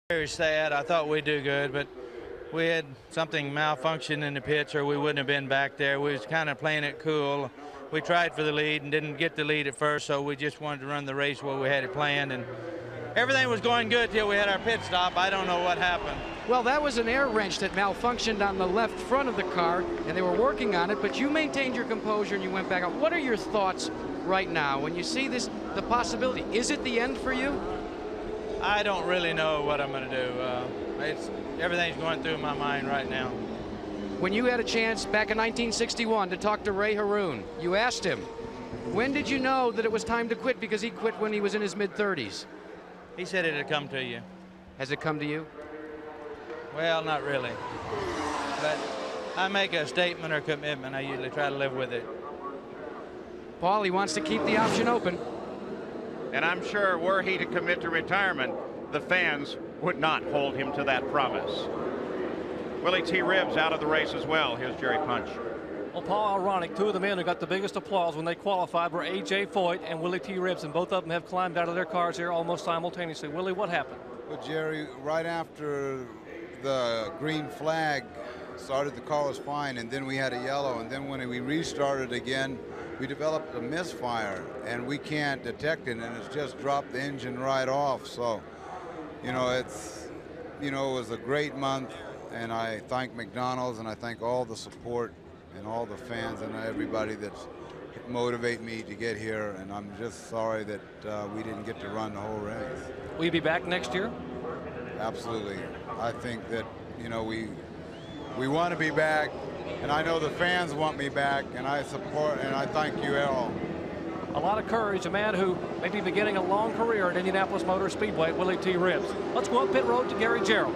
Very sad. I thought we'd do good, but we had something malfunction in the pits or we wouldn't have been back there. We was kind of playing it cool. We tried for the lead and didn't get the lead at first, so we just wanted to run the race where we had it planned, and everything was going good till we had our pit stop. I don't know what happened. Well, that was an air wrench that malfunctioned on the left front of the car, and they were working on it, but you maintained your composure and you went back out. What are your thoughts right now when you see this, the possibility? Is it the end for you? I don't really know what I'm going to do. Everything's going through my mind right now. When you had a chance back in 1961 to talk to Ray Haroon, you asked him, when did you know that it was time to quit? Because he quit when he was in his mid-30s. He said it'd come to you. Has it come to you? Well, not really. But I make a statement or commitment. I usually try to live with it. Paul, he wants to keep the option open. And I'm sure were he to commit to retirement, the fans would not hold him to that promise. Willie T. Ribbs out of the race as well. Here's Jerry Punch. Well, Paul, ironic, two of the men who got the biggest applause when they qualified were A.J. Foyt and Willie T. Ribbs, and both of them have climbed out of their cars here almost simultaneously. Willie, what happened? Well, Jerry, right after the green flag started, the car was fine, and then we had a yellow, and then when we restarted again, we developed a misfire, and we can't detect it, and it's just dropped the engine right off. So, you know, it was a great month, and I thank McDonald's, and I thank all the support and all the fans and everybody that's motivate me to get here, and I'm just sorry that we didn't get to run the whole race. Will you be back next year? Absolutely. I think that, you know, we want to be back, and I know the fans want me back, and I support, and I thank you all. A lot of courage, a man who may be beginning a long career at Indianapolis Motor Speedway, Willie T. Ribbs. Let's go up pit road to Gary Gerald.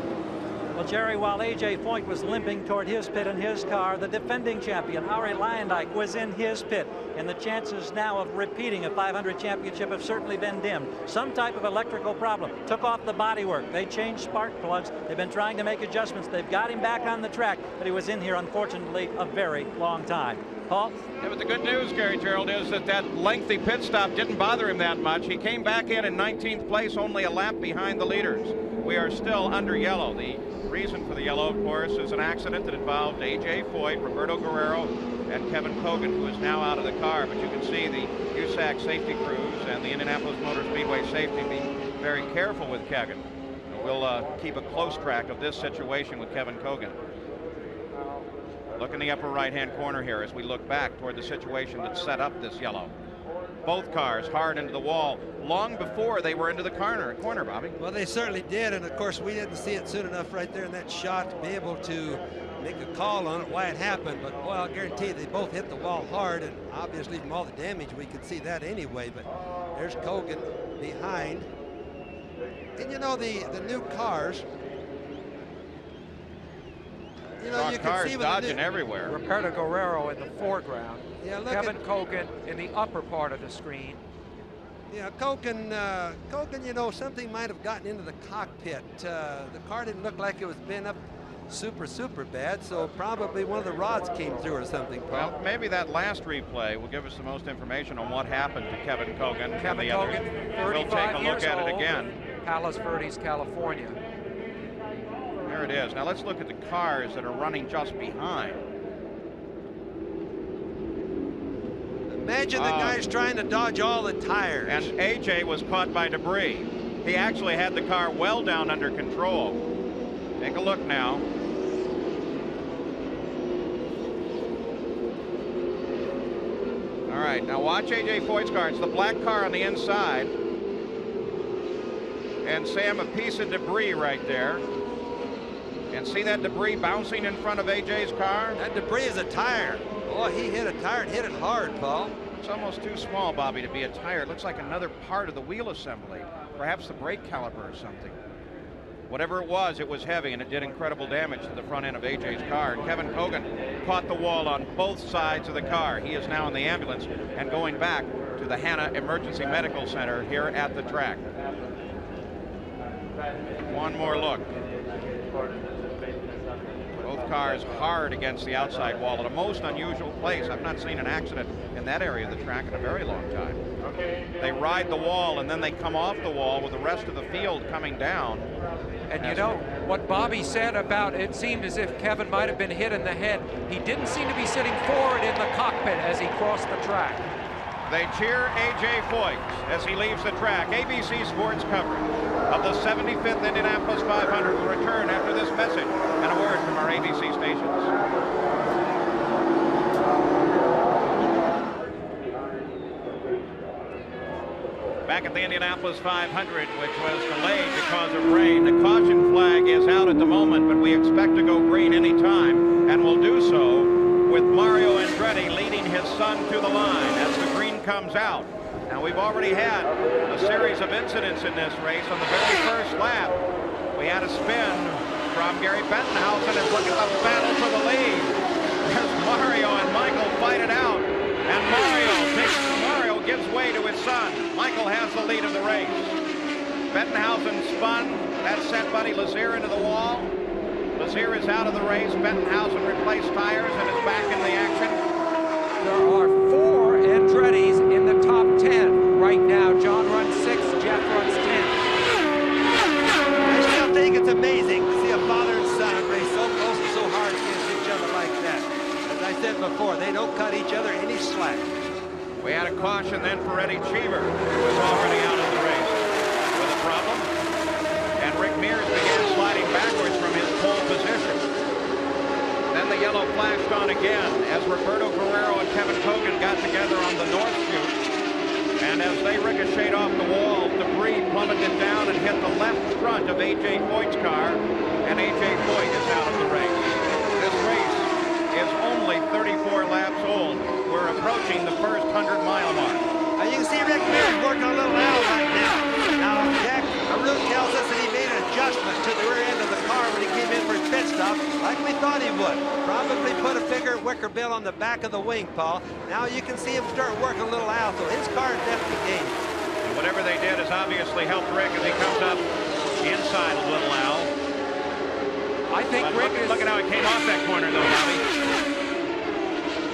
Well, Jerry, while A.J. Foyt was limping toward his pit in his car, the defending champion, Arie Luyendyk, was in his pit. And the chances now of repeating a 500 championship have certainly been dimmed. Some type of electrical problem took off the bodywork. They changed spark plugs. They've been trying to make adjustments. They've got him back on the track, but he was in here, unfortunately, a very long time. Paul? Yeah, but the good news, Gary Gerald, is that lengthy pit stop didn't bother him that much. He came back in 19th place, only a lap behind the leaders. We are still under yellow. The reason for the yellow, of course, is an accident that involved A.J. Foyt, Roberto Guerrero, and Kevin Cogan, who is now out of the car. But you can see the USAC safety crews and the Indianapolis Motor Speedway safety be very careful with Kevin. We'll keep a close track of this situation with Kevin Cogan. Look in the upper right-hand corner here as we look back toward the situation that set up this yellow. Both cars hard into the wall long before they were into the corner, Bobby. Well, they certainly did, and of course we didn't see it soon enough right there in that shot to be able to make a call on it, why it happened. But boy, I'll guarantee you they both hit the wall hard, and obviously from all the damage we could see that anyway. But there's Cogan behind. And you know, the new cars, you know, you can see dodging everywhere. Roberto Guerrero in the foreground. Yeah, Kevin Cogan in the upper part of the screen. Yeah, Cogan, you know, something might have gotten into the cockpit. The car didn't look like it was bent up super bad, so probably one of the rods came through or something. Well, maybe that last replay will give us the most information on what happened to Kevin Cogan. Kevin Cogan, 35 we'll take a look at it again. Palos Verdes, California. There it is. Now let's look at the cars that are running just behind. Imagine the guy's trying to dodge all the tires. And AJ was caught by debris. He actually had the car well down under control. Take a look now. All right, now watch AJ Foyt's car. It's the black car on the inside. And Sam, a piece of debris right there. And see that debris bouncing in front of AJ's car? That debris is a tire. Oh, he hit a tire and hit it hard, Paul. It's almost too small, Bobby, to be a tire. It looks like another part of the wheel assembly. Perhaps the brake caliper or something. Whatever it was heavy, and it did incredible damage to the front end of AJ's car. Kevin Cogan caught the wall on both sides of the car. He is now in the ambulance and going back to the Hanna Emergency Medical Center here at the track. One more look. Both cars hard against the outside wall at a most unusual place. I've not seen an accident in that area of the track in a very long time. They ride the wall and then they come off the wall with the rest of the field coming down. And you know what Bobby said about it seemed as if Kevin might have been hit in the head. He didn't seem to be sitting forward in the cockpit as he crossed the track. They cheer A.J. Foyt as he leaves the track. ABC Sports coverage of the 75th Indianapolis 500 will return after this message and a word from our ABC stations. Back at the Indianapolis 500, which was delayed because of rain. The caution flag is out at the moment, but we expect to go green any time, and will do so with Mario Andretti leading his son to the line as the green comes out. Now, we've already had a series of incidents in this race. On the very first lap, we had a spin from Gary Bettenhausen, and look at the battle for the lead. There's Mario and Michael fight it out, and Mario gives way to his son. Michael has the lead of the race. Bettenhausen spun. That sent Buddy Lazier into the wall. Lazier is out of the race. Bettenhausen replaced tires and is back in the action. There are 4 Andrettis in the top 10 right now. John runs 6, Jeff runs 10. I still think it's amazing to see a father and son race so close and so hard against each other like that. As I said before, they don't cut each other any slack. We had a caution then for Eddie Cheever, who was already out of the race with a problem. And Rick Mears began sliding backwards from his pole position. Then the yellow flashed on again as Roberto Guerrero and Kevin Hogan got together on the north chute. And as they ricocheted off the wall, debris plummeted down and hit the left front of A.J. Foyt's car, and A.J. Foyt is out of the race. This race is only 34 laps old. We're approaching the first 100-mile mark. You can see Rick Mears working a little out right now. Now, Jack Arute tells us that he made an adjustment to the rear end of the car when he came in for his pit stop, like we thought he would. Probably put a bigger wicker bill on the back of the wing, Paul. Now you can see him start working a little out, so his car is definitely gaining. And whatever they did has obviously helped Rick as he comes up inside a little now. I think Rick is... Look at how he came off that corner, though, Bobby.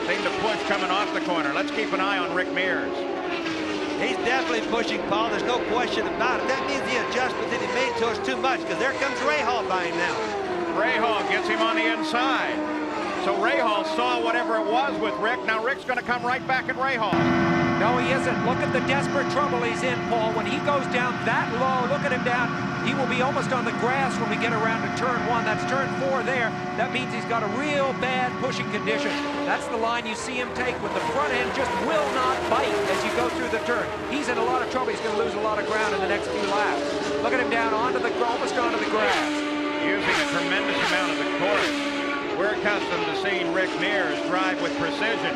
Seemed to push coming off the corner. Let's keep an eye on Rick Mears. He's definitely pushing, Paul. There's no question about it. That means the adjustment that he made to us too much, because there comes Rahal by him now. Rahal gets him on the inside. So Rahal saw whatever it was with Rick. Now Rick's going to come right back at Rahal. No, he isn't. Look at the desperate trouble he's in, Paul. When he goes down that low, look at him down. He will be almost on the grass when we get around to turn 1. That's turn 4 there. That means he's got a real bad pushing condition. That's the line you see him take with the front end just will not bite as you go through the turn. He's in a lot of trouble. He's going to lose a lot of ground in the next few laps. Look at him down onto the, almost onto the grass. Using a tremendous amount of the course. We're accustomed to seeing Rick Mears drive with precision.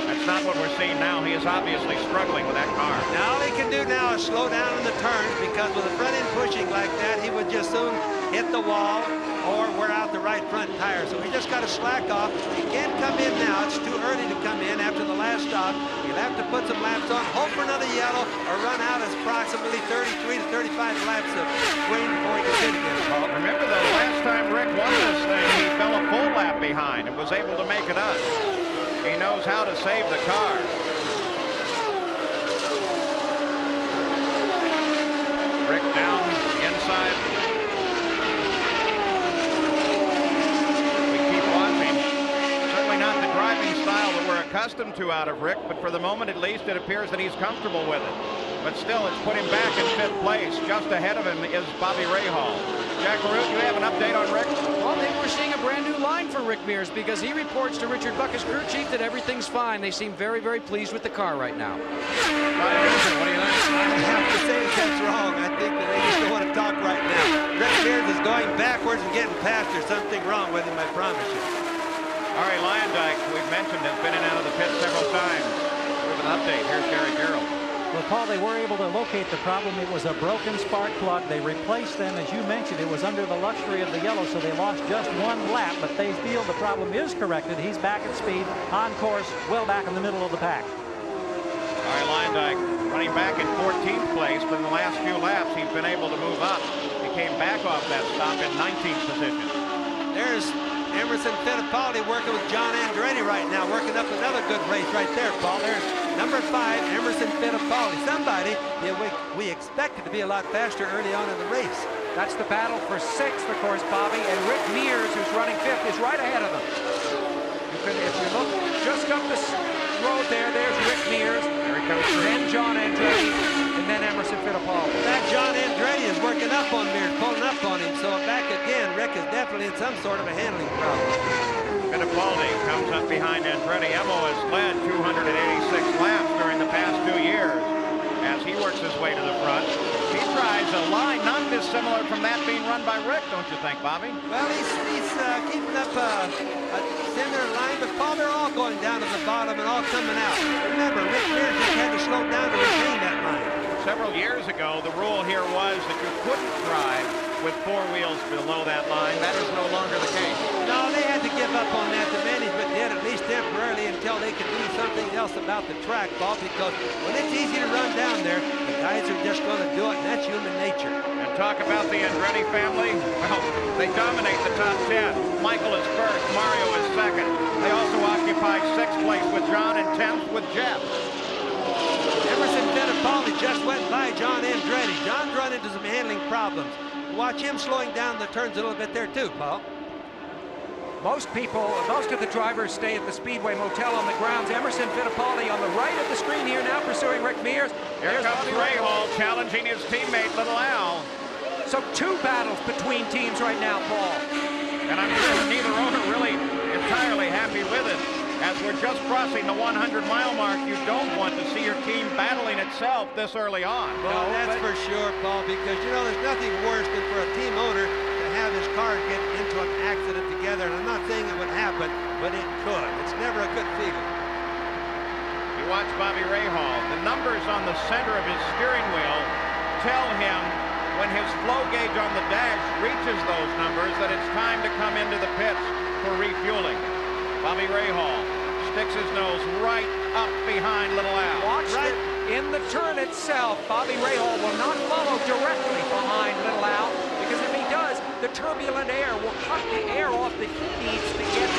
That's not what we're seeing now. He is obviously struggling with that car. Now all he can do now is slow down in the turns, because with the front end pushing like that, he would just soon hit the wall or wear out the right front tire. So he just got to slack off. He can't come in now. It's too early to come in after the last stop. He'll have to put some laps on, hope for another yellow, or run out as approximately 33 to 35 laps of green before he can hit again, Paul. Remember, the last time Rick won this thing, he fell a full lap behind and was able to make it up. He knows how to save the car. Rick down inside. We keep watching. Certainly not the driving style that we're accustomed to out of Rick, but for the moment at least it appears that he's comfortable with it. But still, it's put him back in 5th place. Just ahead of him is Bobby Rahal. Jack Arute, you have an update on Rick? Well, maybe we're seeing a brand new line for Rick Mears, because he reports to Richard Buck, his crew chief, that everything's fine. They seem very, very pleased with the car right now. What do you think? I have to say that's wrong. I think that they just don't want to talk right now. Rick Mears is going backwards and getting past. There's something wrong with him, I promise you. Ari Lyondike, we've mentioned, has been in and out of the pit several times. With an update, here's Gary Gerald. Well, Paul, they were able to locate the problem. It was a broken spark plug. They replaced them, as you mentioned. It was under the luxury of the yellow, so they lost just 1 lap, but they feel the problem is corrected. He's back at speed, on course, well back in the middle of the pack. Ari Lyondike running back in 14th place, but in the last few laps, he's been able to move up. He came back off that stop in 19th position. There's Emerson Fittipaldi working with John Andretti right now, working up another good race right there, Paul. There's number 5, Emerson Fittipaldi. Somebody we expected to be a lot faster early on in the race. That's the battle for 6th, of course, Bobby, and Rick Mears, who's running 5th, is right ahead of them. If you look just up the road there, there's Rick Mears, then John Andretti, and then Emerson Fittipaldi. That John Andretti is working up on Mears, pulling up on him, so back again, Rick is definitely in some sort of a handling problem. Fittipaldi comes up behind Andretti. Emo has led 286 laps during the past 2 years as he works his way to the front. He tries a line not dissimilar from that being run by Rick, don't you think, Bobby? Well, he's keeping up a similar line, but Paul, they're all going down to the bottom and all coming out. Remember, Rick Mears just had to slow down to retain that line. Several years ago, the rule here was that you couldn't drive with 4 wheels below that line. That is no longer the case. No, they had to give up on that. The management did, at least temporarily, until they could do something else about the track, Paul, because when it's easy to run down there, the guys are just going to do it, and that's human nature. And talk about the Andretti family. Well, they dominate the top 10. Michael is first, Mario is second. They also occupy 6th place with John and 10th with Jeff. Emerson Fittipaldi just went by John Andretti. John's run into some handling problems. Watch him slowing down the turns a little bit there too, Paul. Most of the drivers stay at the Speedway Motel on the grounds. Emerson Fittipaldi on the right of the screen here now pursuing Rick Mears. Here comes Rahal challenging his teammate, Little Al. So 2 battles between teams right now, Paul. And I'm sure neither owner really entirely happy with it. As we're just crossing the 100-mile mark, you don't want to see your team battling itself this early on. Well, that's for sure, Paul, because, you know, there's nothing worse than for a team owner to have his car get into an accident together. And I'm not saying it would happen, but it could. It's never a good feeling. You watch Bobby Rahal. The numbers on the center of his steering wheel tell him when his flow gauge on the dash reaches those numbers that it's time to come into the pits for refueling. Bobby Rahal sticks his nose right up behind Little Al. Watch right in the turn itself. Bobby Rahal will not follow directly behind Little Al, because if he does, the turbulent air will cut the air off that he needs to get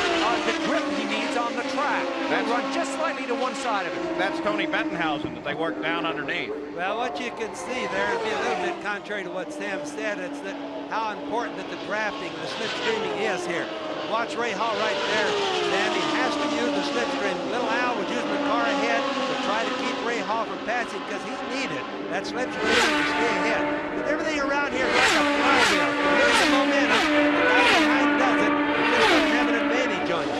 the grip he needs on the track. He'll run just slightly to one side of it. That's Tony Bettenhausen that they work down underneath. Well, what you can see there, it'll be a little bit contrary to what Sam said, it's that how important that the drafting, the slipstreaming is here. Watch Rahal right there, and he has to use the slipstream. Little Al was using the car ahead to try to keep Rahal from passing because he needed that slipstream to stay ahead. With everything around here like a flywheel, you lose the momentum, the guy behind does it, he just doesn't have an advantage on you.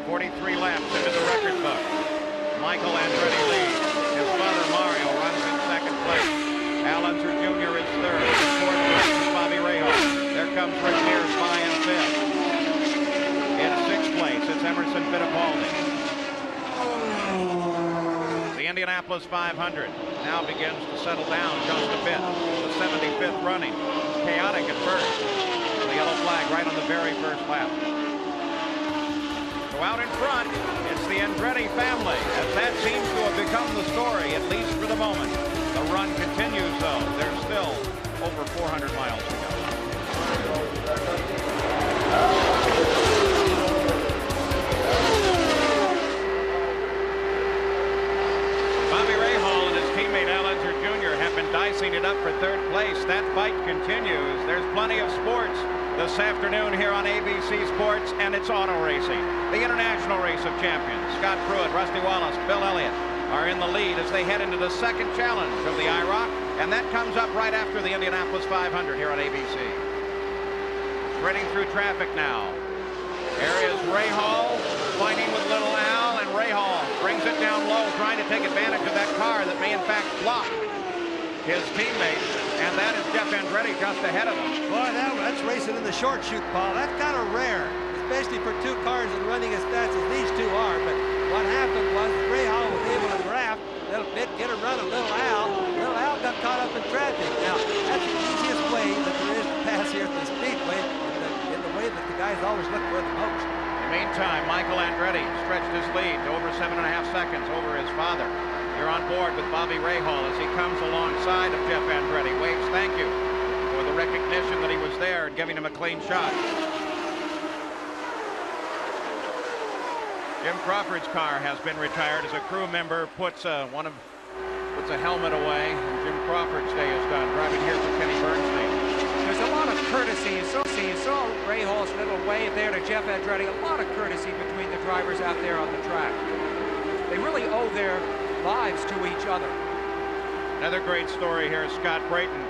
43 laps into the record book. Michael Andretti leads. His father Mario runs in 2nd place. Al Unser Jr. is 3rd. In 4th place is Bobby Rahal. There comes Rick Mears by in 5th. In 6th place, it's Emerson Fittipaldi. The Indianapolis 500 now begins to settle down just a bit. The 75th running. Chaotic at first. The yellow flag right on the very first lap. So out in front, it's the Andretti family, as that seems to have become the story, at least for the moment. The run continues, though. There's still over 400 miles to go. Bobby Rahal and his teammate Al Unser Jr. have been dicing it up for 3rd place. That fight continues. There's plenty of sports this afternoon here on ABC Sports, and it's auto racing. The International Race of Champions. Scott Pruitt, Rusty Wallace, Bill Elliott are in the lead as they head into the 2nd challenge of the IROC, and that comes up right after the Indianapolis 500 here on ABC. Threading through traffic now. There is Rahal fighting with Little Al, and Rahal brings it down low, trying to take advantage of that car that may in fact block his teammate, and that is Jeff Andretti just ahead of him. Boy, that's racing in the short chute, Paul. That's kind of rare, especially for 2 cars and running as fast as these 2 are. But what happened was Rahal was able to draft a little bit, get a run of Little Al. Little Al got caught up in traffic. Now, that's the easiest way that there is to pass here at the Speedway, in the way that the guys always look for the most. In the meantime, Michael Andretti stretched his lead to over 7.5 seconds over his father. You're on board with Bobby Rahal as he comes alongside of Jeff Andretti. Waves thank you for the recognition that he was there and giving him a clean shot. Jim Crawford's car has been retired as a crew member puts a helmet away. And Jim Crawford's day is done. Driving here for Kenny Bernstein. There's a lot of courtesy. You saw Ray Hall's little wave there to Jeff Andretti. A lot of courtesy between the drivers out there on the track. They really owe their lives to each other. Another great story here. Scott Brayton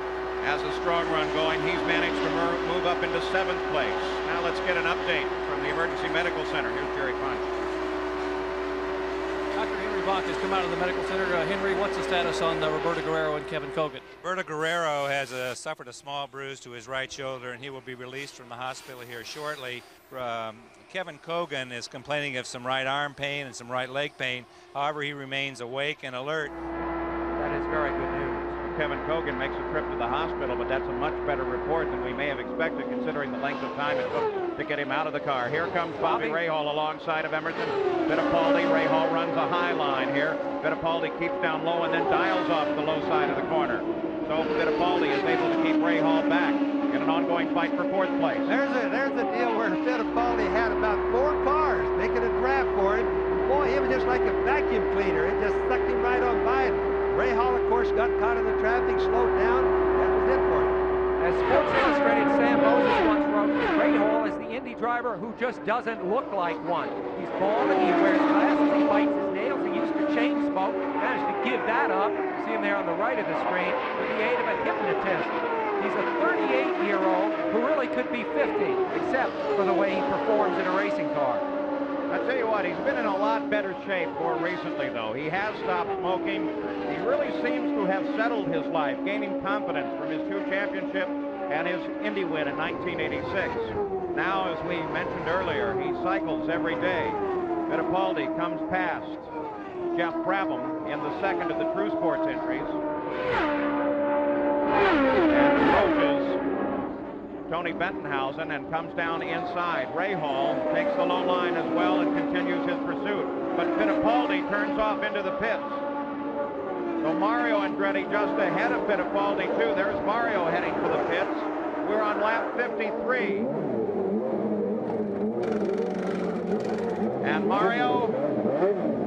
has a strong run going. He's managed to move up into 7th place. Now let's get an update from the Emergency Medical Center. Here's Jerry Punch. Dr. Henry Bach has come out of the medical center. Henry, what's the status on Roberto Guerrero and Kevin Cogan? Roberto Guerrero has suffered a small bruise to his right shoulder, and he will be released from the hospital here shortly. Kevin Cogan is complaining of some right arm pain and some right leg pain. However, he remains awake and alert. That is very good news. Kevin Cogan makes a trip to the hospital, but that's a much better report than we may have expected considering the length of time it took to get him out of the car. Here comes Bobby Rahal alongside of Emerson Fittipaldi. Rahal runs a high line here. Fittipaldi keeps down low and then dials off the low side of the corner. So Fittipaldi is able to keep Rahal back in an ongoing fight for 4th place. There's a deal where Fittipaldi had about 4 cars making a draft for him. Boy, he was just like a vacuum cleaner. It just sucked him right on by it. Rahal, of course, got caught in the traffic, slowed down. That was it for him. As Sports Illustrated Sam Moses once wrote, Rahal is the Indy driver who just doesn't look like one. He's bald and he wears glasses, he bites his nails, he used to chain smoke, managed to give that up. You see him there on the right of the screen with the aid of a hypnotist. He's a 38-year-old who really could be 50, except for the way he performs in a racing car. I tell you what, he's been in a lot better shape more recently, though. He has stopped smoking. He really seems to have settled his life, gaining confidence from his 2 championships and his Indy win in 1986. Now, as we mentioned earlier, he cycles every day. Fittipaldi comes past Jeff Brabham in the second of the True Sports entries. And approaches Tony Bentonhausen and comes down inside. Rahal takes the low line as well and continues his pursuit. But Fittipaldi turns off into the pits. So Mario Andretti just ahead of Fittipaldi too. There's Mario heading for the pits. We're on lap 53. And Mario,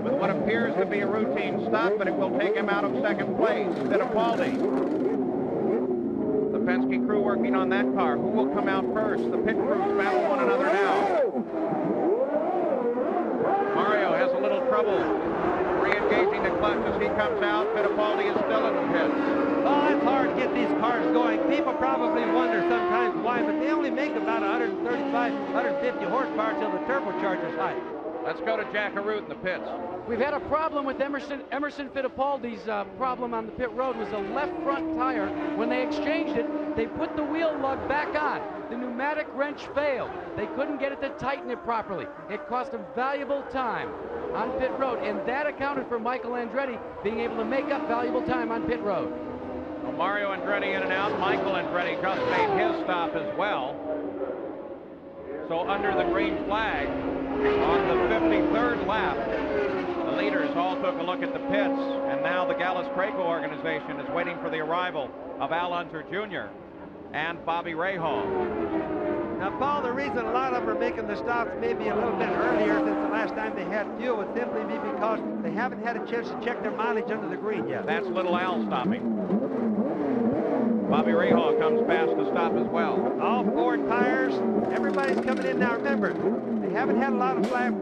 with what appears to be a routine stop, but it will take him out of 2nd place. Fittipaldi. Penske crew working on that car. Who will come out first? The pit crews battle one another now. Mario has a little trouble re-engaging the clutch as he comes out. Fittipaldi is still in the pits. Oh, it's hard to get these cars going. People probably wonder sometimes why, but they only make about 135, 150 horsepower till the turbocharger's high. Let's go to Jack Arute in the pits. We've had a problem with Emerson Fittipaldi's problem on the pit road was the left front tire. When they exchanged it, they put the wheel lug back on. The pneumatic wrench failed. They couldn't get it to tighten it properly. It cost them valuable time on pit road, and that accounted for Michael Andretti being able to make up valuable time on pit road. So Mario Andretti in and out. Michael Andretti just made his stop as well. So under the green flag, on the 53rd lap, the leaders all took a look at the pits, and now the Gallus-Craco organization is waiting for the arrival of Al Unser Jr. and Bobby Rahal. Now, Paul, the reason a lot of them are making the stops maybe a little bit earlier since the last time they had fuel would simply be because they haven't had a chance to check their mileage under the green yet. That's little Al stopping. Bobby Rahal comes past the stop as well. All 4 tires, everybody's coming in now. Remember, they haven't had a lot of laps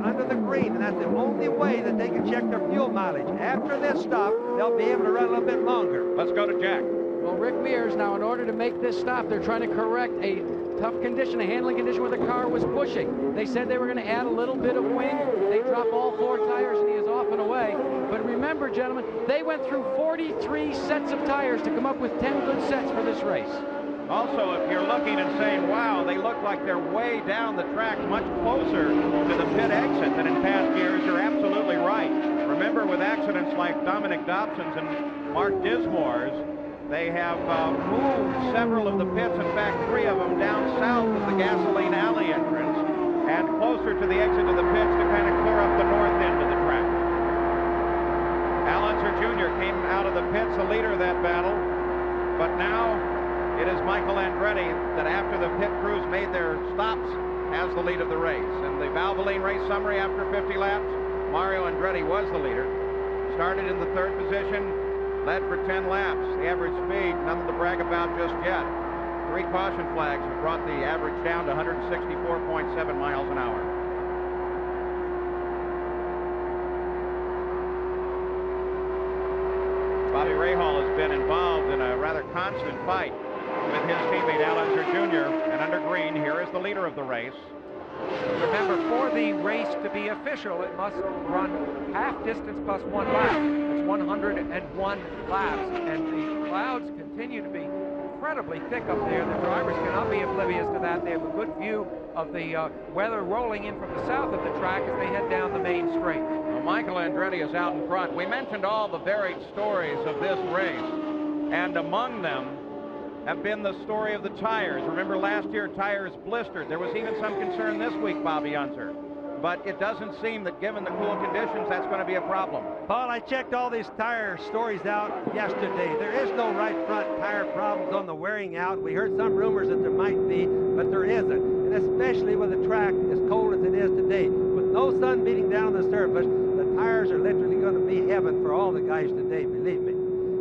under the green, and that's the only way that they can check their fuel mileage. After this stop, they'll be able to run a little bit longer. Let's go to Jack. Well, Rick Mears, now in order to make this stop, they're trying to correct a tough condition, a handling condition where the car was pushing. They said they were going to add a little bit of wind. They drop all 4 tires and he is off and away. But remember, gentlemen, they went through 43 sets of tires to come up with 10 good sets for this race. Also, if you're looking and saying, wow, they look like they're way down the track, much closer to the pit exit than in past years, you're absolutely right. Remember, with accidents like Dominic Dobson's and Mark Dismore's, they have moved several of the pits, in fact 3 of them, down south of the gasoline alley entrance and closer to the exit of the pits to kind of clear up the north end of the track. Al Unser Jr. came out of the pits, the leader of that battle, but now It is Michael Andretti that, after the pit crews made their stops, has the lead of the race. In the Valvoline race summary after 50 laps, Mario Andretti was the leader. Started in the 3rd position, led for 10 laps. The average speed, nothing to brag about just yet. 3 caution flags have brought the average down to 164.7 miles an hour. Bobby Rahal has been involved in a rather constant fight with his teammate Al Unser Jr. And under green, here is the leader of the race. Remember, for the race to be official, it must run half distance plus 1 lap. That's 101 laps, and the clouds continue to be incredibly thick up there. The drivers cannot be oblivious to that. They have a good view of the weather rolling in from the south of the track as they head down the main straight. Well, Michael Andretti is out in front. We mentioned all the varied stories of this race, and among them have been the story of the tires. Remember, last year tires blistered. There was even some concern this week, Bobby Unser. But it doesn't seem that, given the cool conditions, that's going to be a problem. Paul, I checked all these tire stories out yesterday. There is no right front tire problems on the wearing out. We heard some rumors that there might be, but there isn't. And especially with the track as cold as it is today, with no sun beating down on the surface, the tires are literally going to be heaven for all the guys today, believe me.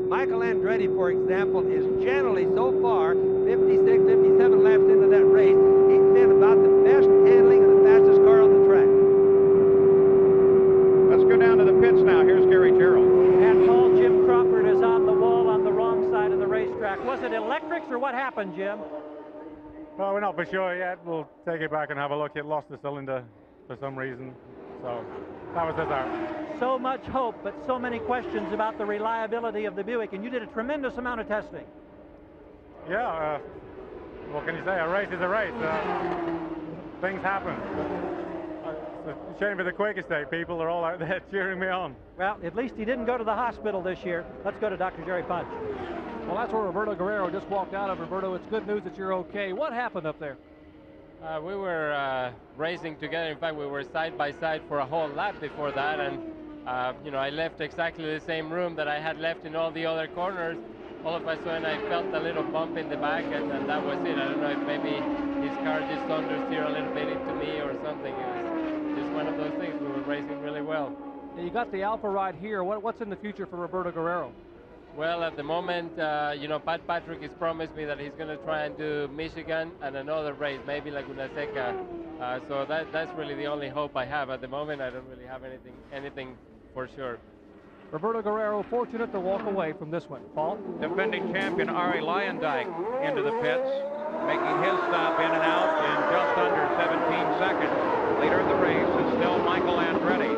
Michael Andretti, for example, is generally so far 56, 57 laps into that race. He's been about the best handling and the fastest car on the track. Let's go down to the pits now. Here's Gary Gerald. And Paul, Jim Crawford is on the wall on the wrong side of the racetrack. Was it electrics or what happened, Jim? Well, we're not for sure yet. We'll take it back and have a look. It lost the cylinder for some reason. So that was us out. So much hope, but so many questions about the reliability of the Buick, and you did a tremendous amount of testing. Yeah, what can you say? A race is a race. Things happen. It's a shame for the Quaker State people. Are all out there cheering me on. Well, at least he didn't go to the hospital this year. Let's go to Dr. Jerry Punch. Well, that's where Roberto Guerrero just walked out of. Roberto, it's good news that you're okay. What happened up there? We were racing together. In fact, we were side by side for a whole lap before that, and you know, I left exactly the same room that I had left in all the other corners. All of a sudden, I felt a little bump in the back, and that was it. I don't know if maybe his car just understeered a little bit into me or something. It was just one of those things. We were racing really well. You got the Alpha ride here. What's in the future for Roberto Guerrero? Well, at the moment, you know, Pat Patrick has promised me that he's going to try and do Michigan and another race, maybe Laguna Seca. So that's really the only hope I have at the moment. I don't really have anything for sure. Roberto Guerrero fortunate to walk away from this one. Paul? Defending champion Arie Luyendyk into the pits, making his stop in and out in just under 17 seconds. Leader of the race is still Michael Andretti.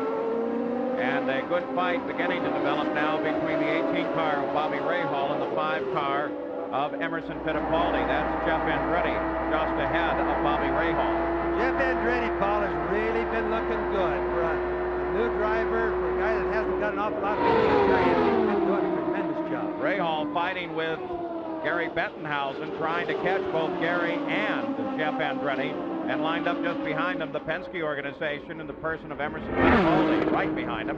And a good fight beginning to develop now between the 18 car of Bobby Rahal and the 5 car of Emerson Fittipaldi. That's Jeff Andretti just ahead of Bobby Rahal. Jeff Andretti, Paul, has really been looking good for a new driver, for a guy that hasn't got an awful lot of experience. He's been doing a tremendous job. Rahal fighting with Gary Bettenhausen, trying to catch both Gary and Jeff Andretti, and lined up just behind him the Penske organization in the person of Emerson Fittipaldi, right behind him,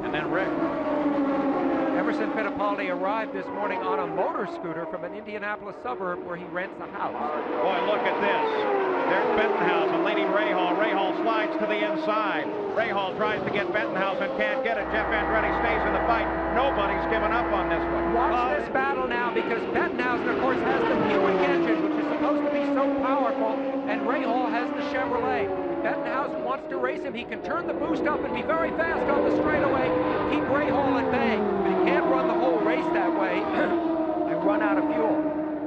and then Rick. Emerson Fittipaldi arrived this morning on a motor scooter from an Indianapolis suburb where he rents a house. Boy, look at this. There's Bettenhausen leading Rahal. Rahal slides to the inside. Rahal tries to get Bettenhausen, can't get it. Jeff Andretti stays in the fight. Nobody's given up on this one. Watch this battle now, because Bettenhausen, of course, has the Buick engine, which is supposed to be so powerful, and Rahal has the Chevrolet. Bettenhausen wants to race him. He can turn the boost up and be very fast on the straightaway, keep Rahal at bay, but he can't run the whole race that way and run out of fuel.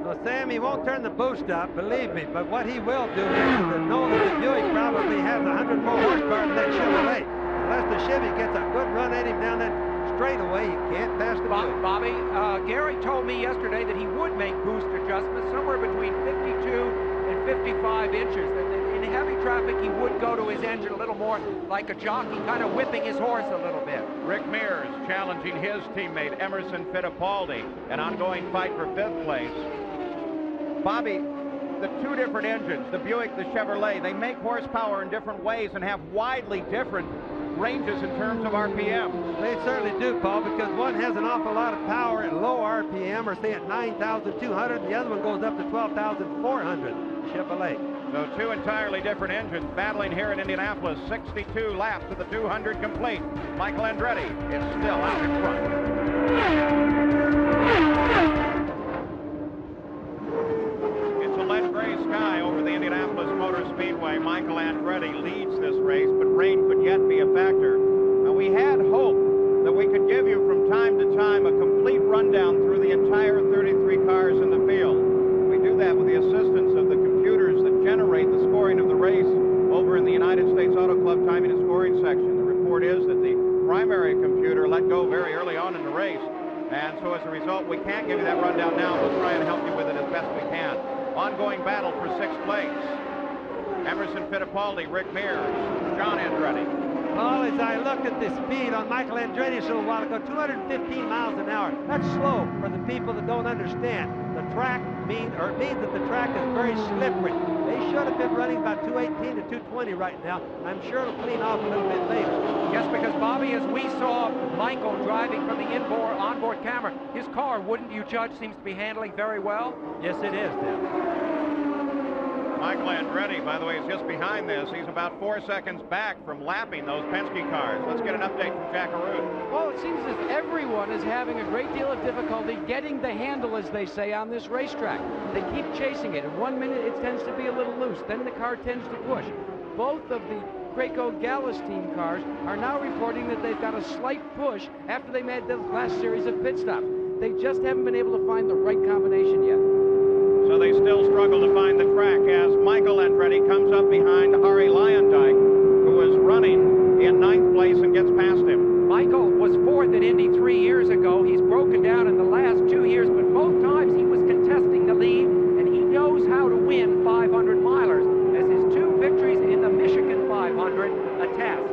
Well, Sam, he won't turn the boost up, believe me, but what he will do is to know that the Buick probably has 100 more horsepower than that Chevrolet. Unless the Chevy gets a good run at him down that straightaway, he can't pass the Buick. Bobby, Gary told me yesterday that he would make boost adjustments somewhere between 52 and 55 inches. In heavy traffic, he would go to his engine a little more like a jockey, kind of whipping his horse a little bit. Rick Mears challenging his teammate Emerson Fittipaldi, an ongoing fight for 5th place. Bobby, the 2 different engines, the Buick, the Chevrolet, they make horsepower in different ways and have widely different ranges in terms of RPM. They certainly do, Paul, because one has an awful lot of power at low RPM, or say at 9,200, and the other one goes up to 12,400, Chevrolet. So two entirely different engines battling here in Indianapolis. 62 laps to the 200 complete. Michael Andretti is still out in front. It's a lead gray sky over the Indianapolis Motor Speedway. Michael Andretti leads this race, but rain could yet be a factor. Now, we had hope that we could give you from time to time a complete rundown through the entire 33 cars in the field. We do that with the assistance of the computers that generate the scoring of the race over in the United States Auto Club timing and scoring section. The report is that the primary computer let go very early on in the race, and so as a result we can't give you that rundown now. We'll try and help you with it as best we can. Ongoing battle for 6th place. Emerson Fittipaldi, Rick Mears, John Andretti. Well, as I looked at the speed on Michael Andretti a little while ago, 215 miles an hour. That's slow for the people that don't understand. The track means that the track is very slippery. They should have been running about 218 to 220 right now. I'm sure it'll clean off a little bit later. Yes, because Bobby, as we saw Michael driving from the onboard camera, his car, wouldn't you judge, seems to be handling very well? Yes, it is, Dan. Michael Andretti, by the way, is just behind this. He's about 4 seconds back from lapping those Penske cars. Let's get an update from Jack Arute. Well, it seems as everyone is having a great deal of difficulty getting the handle, as they say, on this racetrack. They keep chasing it. In 1 minute, it tends to be a little loose. Then the car tends to push. Both of the Craco Gallus team cars are now reporting that they've got a slight push after they made the last series of pit stops. They just haven't been able to find the right combination yet. So they still struggle to find the track as Michael Andretti comes up behind Harry Lyondike, who was running in 9th place and gets past him. Michael was 4th at Indy 3 years ago. He's broken down in the last 2 years, but both times he was contesting the lead, and he knows how to win 500 milers, as his 2 victories in the Michigan 500 attest.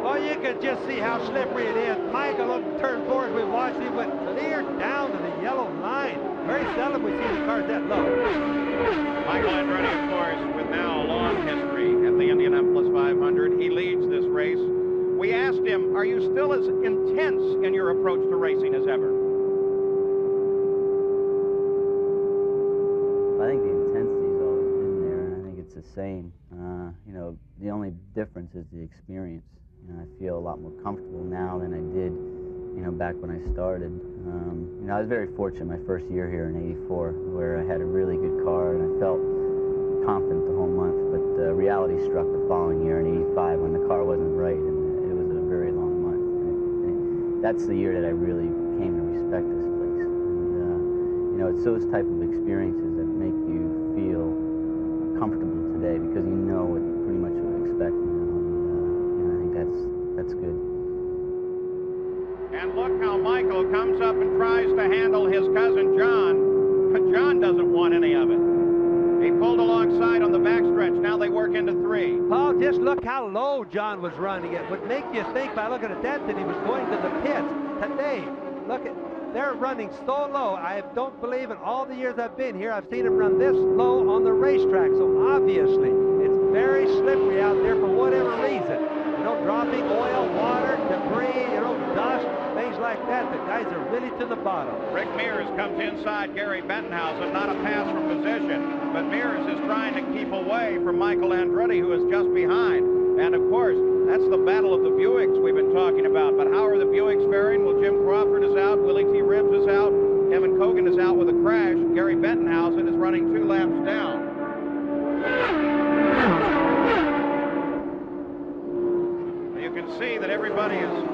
Oh, you can just see how slippery it is. Michael up turn 4 as we watched, he went clear down to the yellow line. Very seldom we see the cars that low. Michael Andretti, of course, with now a long history at the Indianapolis 500. He leads this race. We asked him, are you still as intense in your approach to racing as ever? I think the intensity's always been there, and I think it's the same. You know, the only difference is the experience. You know, I feel a lot more comfortable now than I did, you know, back when I started. You know, I was very fortunate my first year here in '84, where I had a really good car and I felt confident the whole month. But reality struck the following year in '85 when the car wasn't right, and it was a very long month. And that's the year that I really came to respect this place. And you know, it's those type of experiences that make you feel comfortable today, because you know what pretty much what to expect now. And you know, I think that's good. And look how Michael comes up and tries to handle his cousin John, but John doesn't want any of it. He pulled alongside on the backstretch. Now they work into 3. Paul, just look how low John was running. It would make you think by looking at that he was going to the pits today. Look at, they're running so low. I don't believe in all the years I've been here, I've seen them run this low on the racetrack. So obviously, it's very slippery out there for whatever reason. You know, dropping oil, water, debris, you know, dust, things like that. The guys are really to the bottom. Rick Mears comes inside Gary Bettenhausen, not a pass from position, but Mears is trying to keep away from Michael Andretti, who is just behind. And of course, that's the battle of the Buicks we've been talking about. But how are the Buicks faring? Well, Jim Crawford is out, Willie T. Ribbs is out, Kevin Kogan is out with a crash. Gary Bettenhausen is running 2 laps down. You can see that everybody is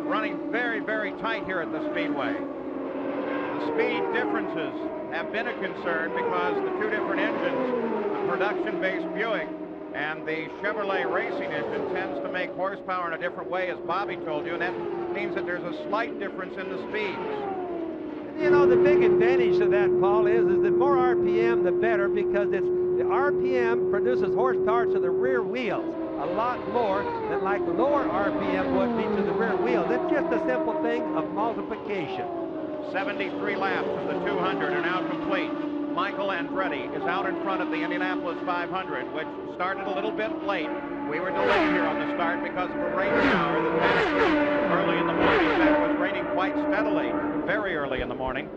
running very, very tight here at the Speedway. The speed differences have been a concern because the 2 different engines, the production-based Buick and the Chevrolet racing engine, tends to make horsepower in a different way, as Bobby told you, and that means that there's a slight difference in the speeds. You know, the big advantage to that, Paul, is that more RPM, the better, because it's the RPM produces horsepower to the rear wheels. A lot more than like lower RPM would be to the rear wheels. It's just a simple thing of multiplication. 73 laps of the 200 are now complete. Michael Andretti is out in front of the Indianapolis 500, which started a little bit late. We were delayed here on the start because of a rain shower that passed early in the morning. In fact, it was raining quite steadily very early in the morning.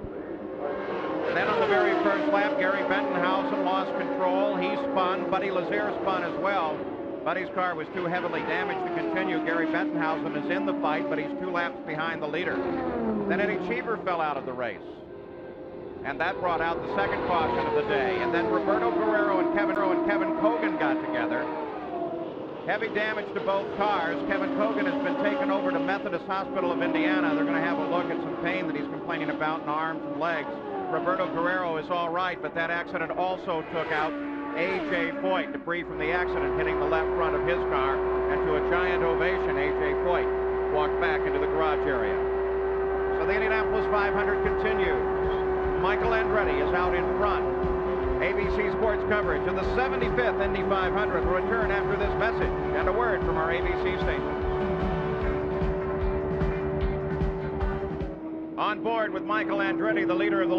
Then on the very first lap, Gary Bettenhausen lost control. He spun. Buddy Lazier spun as well. Buddy's car was too heavily damaged to continue. Gary Bettenhausen is in the fight, but he's 2 laps behind the leader. Then Eddie Cheever fell out of the race, and that brought out the second caution of the day. And then Roberto Guerrero and Kevin Kogan got together. Heavy damage to both cars. Kevin Kogan has been taken over to Methodist Hospital of Indiana. They're going to have a look at some pain that he's complaining about in arms and legs. Roberto Guerrero is all right, but that accident also took out A.J. Foyt. Debris from the accident hitting the left front of his car, and to a giant ovation, A.J. Foyt walked back into the garage area. So the Indianapolis 500 continues. Michael Andretti is out in front. ABC Sports coverage of the 75th Indy 500 will return after this message and a word from our ABC station. On board with Michael Andretti, the leader of the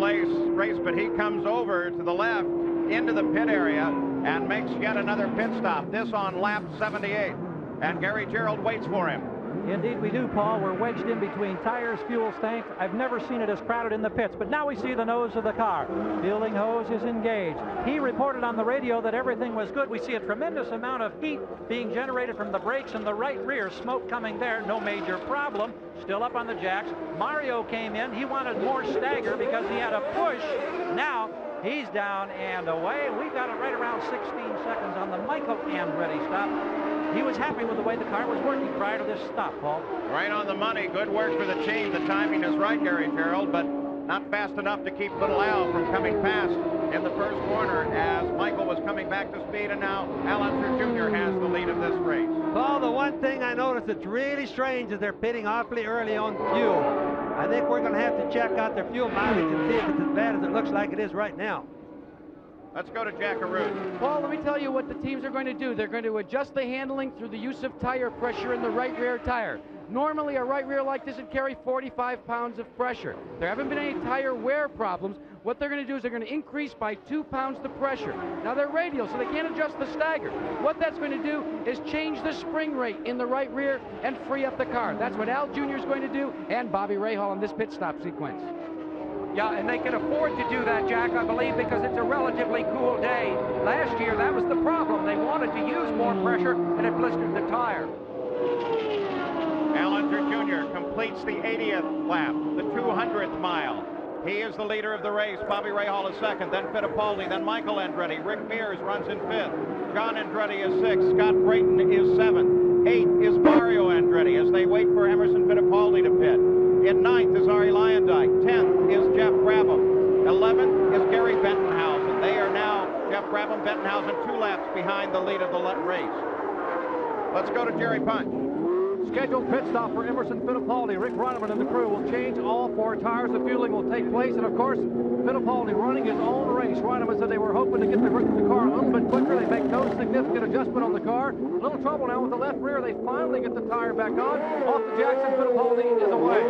race, but he comes over to the left into the pit area and makes yet another pit stop, this on lap 78. And Gary Gerould waits for him. Indeed we do, Paul. We're wedged in between tires, fuel tanks. I've never seen it as crowded in the pits, but now we see the nose of the car. Fielding hose is engaged. He reported on the radio that everything was good. We see a tremendous amount of heat being generated from the brakes and the right rear. Smoke coming there, no major problem. Still up on the jacks. Mario came in. He wanted more stagger because he had a push. Now he's down and away. We got it right around 16 seconds on the Michael Andretti stop. He was happy with the way the car was working prior to this stop, Paul. Right on the money. Good work for the team. The timing is right, Gary Gerould, but not fast enough to keep little Al from coming past in the first corner as Michael was coming back to speed, and now Al Unser Jr. has the lead of this race. Paul, the one thing I noticed that's really strange is they're pitting awfully early on fuel. I think we're going to have to check out their fuel mileage and see if it's as bad as it looks like it is right now. Let's go to Jack Arute. Paul, let me tell you what the teams are going to do. They're going to adjust the handling through the use of tire pressure in the right rear tire. Normally, a right rear like this would carry 45 pounds of pressure. There haven't been any tire wear problems. What they're going to do is they're going to increase by 2 pounds the pressure. Now, they're radial, so they can't adjust the stagger. What that's going to do is change the spring rate in the right rear and free up the car. That's what Al Jr. is going to do, and Bobby Rahal in this pit stop sequence. Yeah, and they can afford to do that, Jack, I believe, because it's a relatively cool day. Last year, that was the problem. They wanted to use more pressure, and it blistered the tire. Al Unser Jr. completes the 80th lap, the 200th mile. He is the leader of the race. Bobby Rahal is second, then Fittipaldi, then Michael Andretti. Rick Mears runs in fifth. John Andretti is sixth. Scott Brayton is seventh. Eighth is Mario Andretti as they wait for Emerson Fittipaldi to pit. In ninth is Arie Luyendyk. 10th is Jeff Brabham. 11th is Gary Bettenhausen. They are now, Jeff Brabham, Bettenhausen, 2 laps behind the lead of the race. Let's go to Jerry Punch. Scheduled pit stop for Emerson Fittipaldi. Rick Reineman and the crew will change all 4 tires. The fueling will take place, and of course, Fittipaldi running his own race. Reineman said they were hoping to get the car a little bit quicker. They make no significant adjustment on the car. A little trouble now with the left rear. They finally get the tire back on. Off the Jackson, Fittipaldi is away.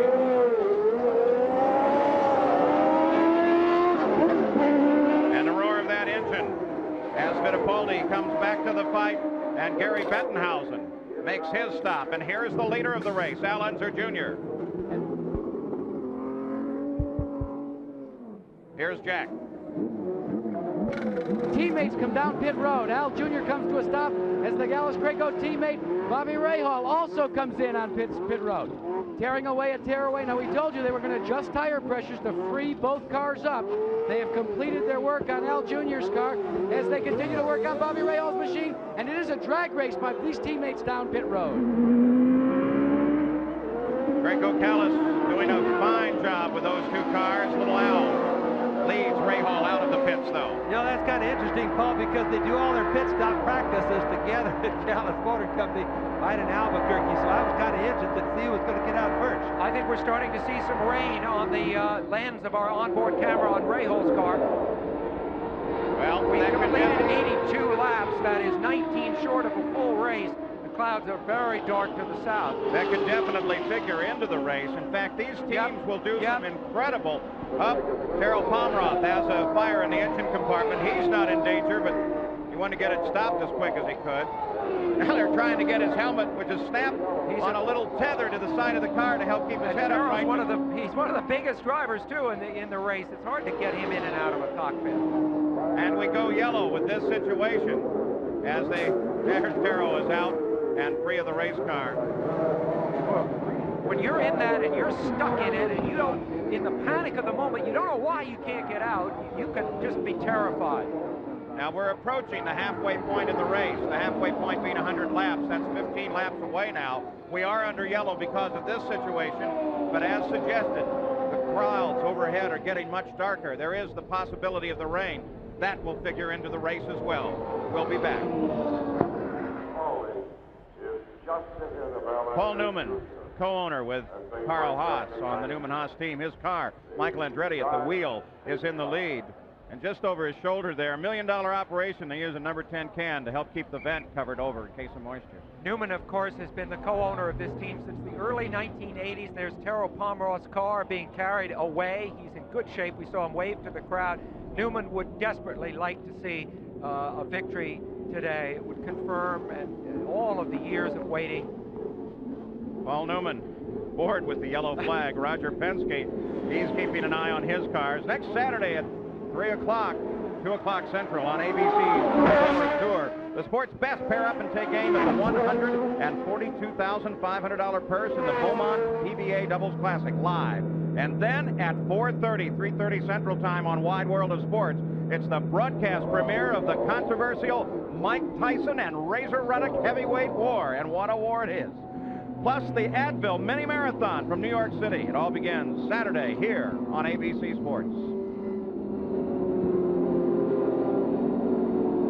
And the roar of that engine as Fittipaldi comes back to the fight, and Gary Bettenhausen makes his stop. And here's the leader of the race, Al Unser Jr. Here's Jack. Teammates come down pit road. Al Jr. comes to a stop as the Gallus-Craco teammate Bobby Rahal also comes in on pit road. Tearing away a tearaway. Now, we told you they were going to adjust tire pressures to free both cars up. They have completed their work on Al Jr.'s car as they continue to work on Bobby Rahal's machine, and it is a drag race by these teammates down pit road. Craco Callis doing a fine job with those 2 cars. Little Al leads Rahal out of the pits, though. You know, that's kind of interesting, Paul, because they do all their pit stop practices together at Callis Motor Company right in Albuquerque, so I was kind of interested to see who was going to get out first. I think we're starting to see some rain on the lens of our onboard camera on Rahal's car. Well, we completed 82 laps. That is 19 short of a full race. The clouds are very dark to the south. That could definitely figure into the race. In fact, these teams will do some incredible. Terrell Pomeroth has a fire in the engine compartment. He's not in danger, but he wanted to get it stopped as quick as he could. Now they're trying to get his helmet, which is snapped on a little tether to the side of the car to help keep his head upright. He's one of the biggest drivers too in the race. It's hard to get him in and out of a cockpit. And we go yellow with this situation as there's Terrell is out and free of the race car. When you're in that and you're stuck in it and you don't, in the panic of the moment, you don't know why you can't get out, you can just be terrified. Now we're approaching the halfway point of the race, the halfway point being 100 laps. That's 15 laps away now. We are under yellow because of this situation, but as suggested, the clouds overhead are getting much darker. There is the possibility of the rain. That will figure into the race as well. We'll be back. Paul Newman, co-owner with Carl Haas on the Newman-Haas team. His car, Michael Andretti at the wheel, is in the lead. And just over his shoulder there, $1 million operation. They use a number 10 can to help keep the vent covered over in case of moisture. Newman, of course, has been the co-owner of this team since the early 1980s. There's Terrell Pomeroth's car being carried away. He's in good shape. We saw him wave to the crowd. Newman would desperately like to see a victory today. It would confirm and all of the years of waiting. Paul Newman, board with the yellow flag. Roger Penske, he's keeping an eye on his cars. Next Saturday at 3 o'clock, 2 o'clock Central on ABC's Tour. The sport's best pair up and take aim at the $142,500 purse in the Beaumont PBA Doubles Classic live. And then at 3:30 Central Time on Wide World of Sports, it's the broadcast premiere of the controversial Mike Tyson and Razor Ruddock heavyweight war. And what a war it is. Plus the Advil Mini Marathon from New York City. It all begins Saturday here on ABC Sports.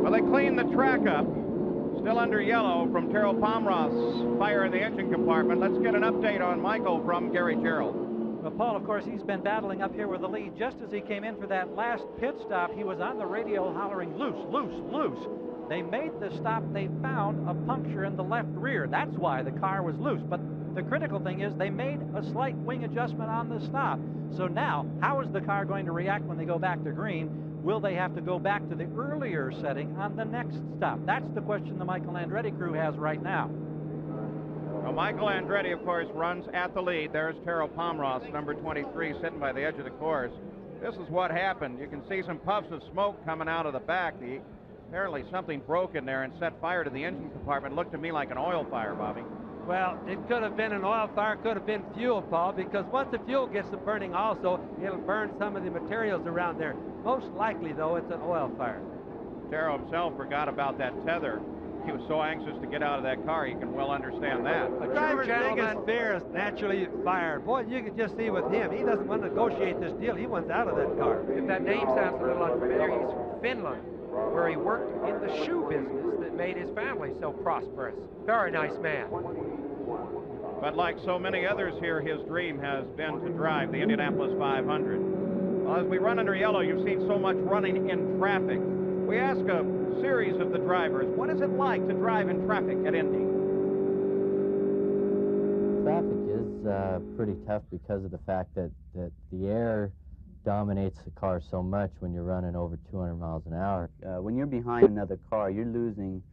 Well, they cleaned the track up. Still under yellow from Terrell Pomeroth's fire in the engine compartment. Let's get an update on Michael from Gary Gerald. Well, Paul, of course, he's been battling up here with the lead. Just as he came in for that last pit stop, he was on the radio hollering, loose, loose, loose. They made the stop. They found a puncture in the left rear. That's why the car was loose. But the critical thing is they made a slight wing adjustment on the stop. So now, how is the car going to react when they go back to green? Will they have to go back to the earlier setting on the next stop? That's the question the Michael Andretti crew has right now. Well, Michael Andretti, of course, runs at the lead. There's Terrell Pomeroth, number 23, sitting by the edge of the course. This is what happened. You can see some puffs of smoke coming out of the back. Apparently something broke in there and set fire to the engine compartment. Looked to me like an oil fire, Bobby. Well, it could have been an oil fire, could have been fuel, Paul, because once the fuel gets to burning also, it'll burn some of the materials around there. Most likely, though, it's an oil fire. Terrell himself forgot about that tether. He was so anxious to get out of that car, you can well understand that. A driver's biggest fear is naturally fire. Boy, you can just see with him, he doesn't want to negotiate this deal. He wants out of that car. If that name sounds a little unfamiliar, he's from Finland, where he worked in the shoe business that made his family so prosperous. Very nice man. But like so many others here, his dream has been to drive the Indianapolis 500. Well, as we run under yellow, you've seen so much running in traffic. We ask a series of the drivers, what is it like to drive in traffic at Indy? Traffic is pretty tough because of the fact that the air dominates the car so much when you're running over 200 miles an hour. When you're behind another car, you're losing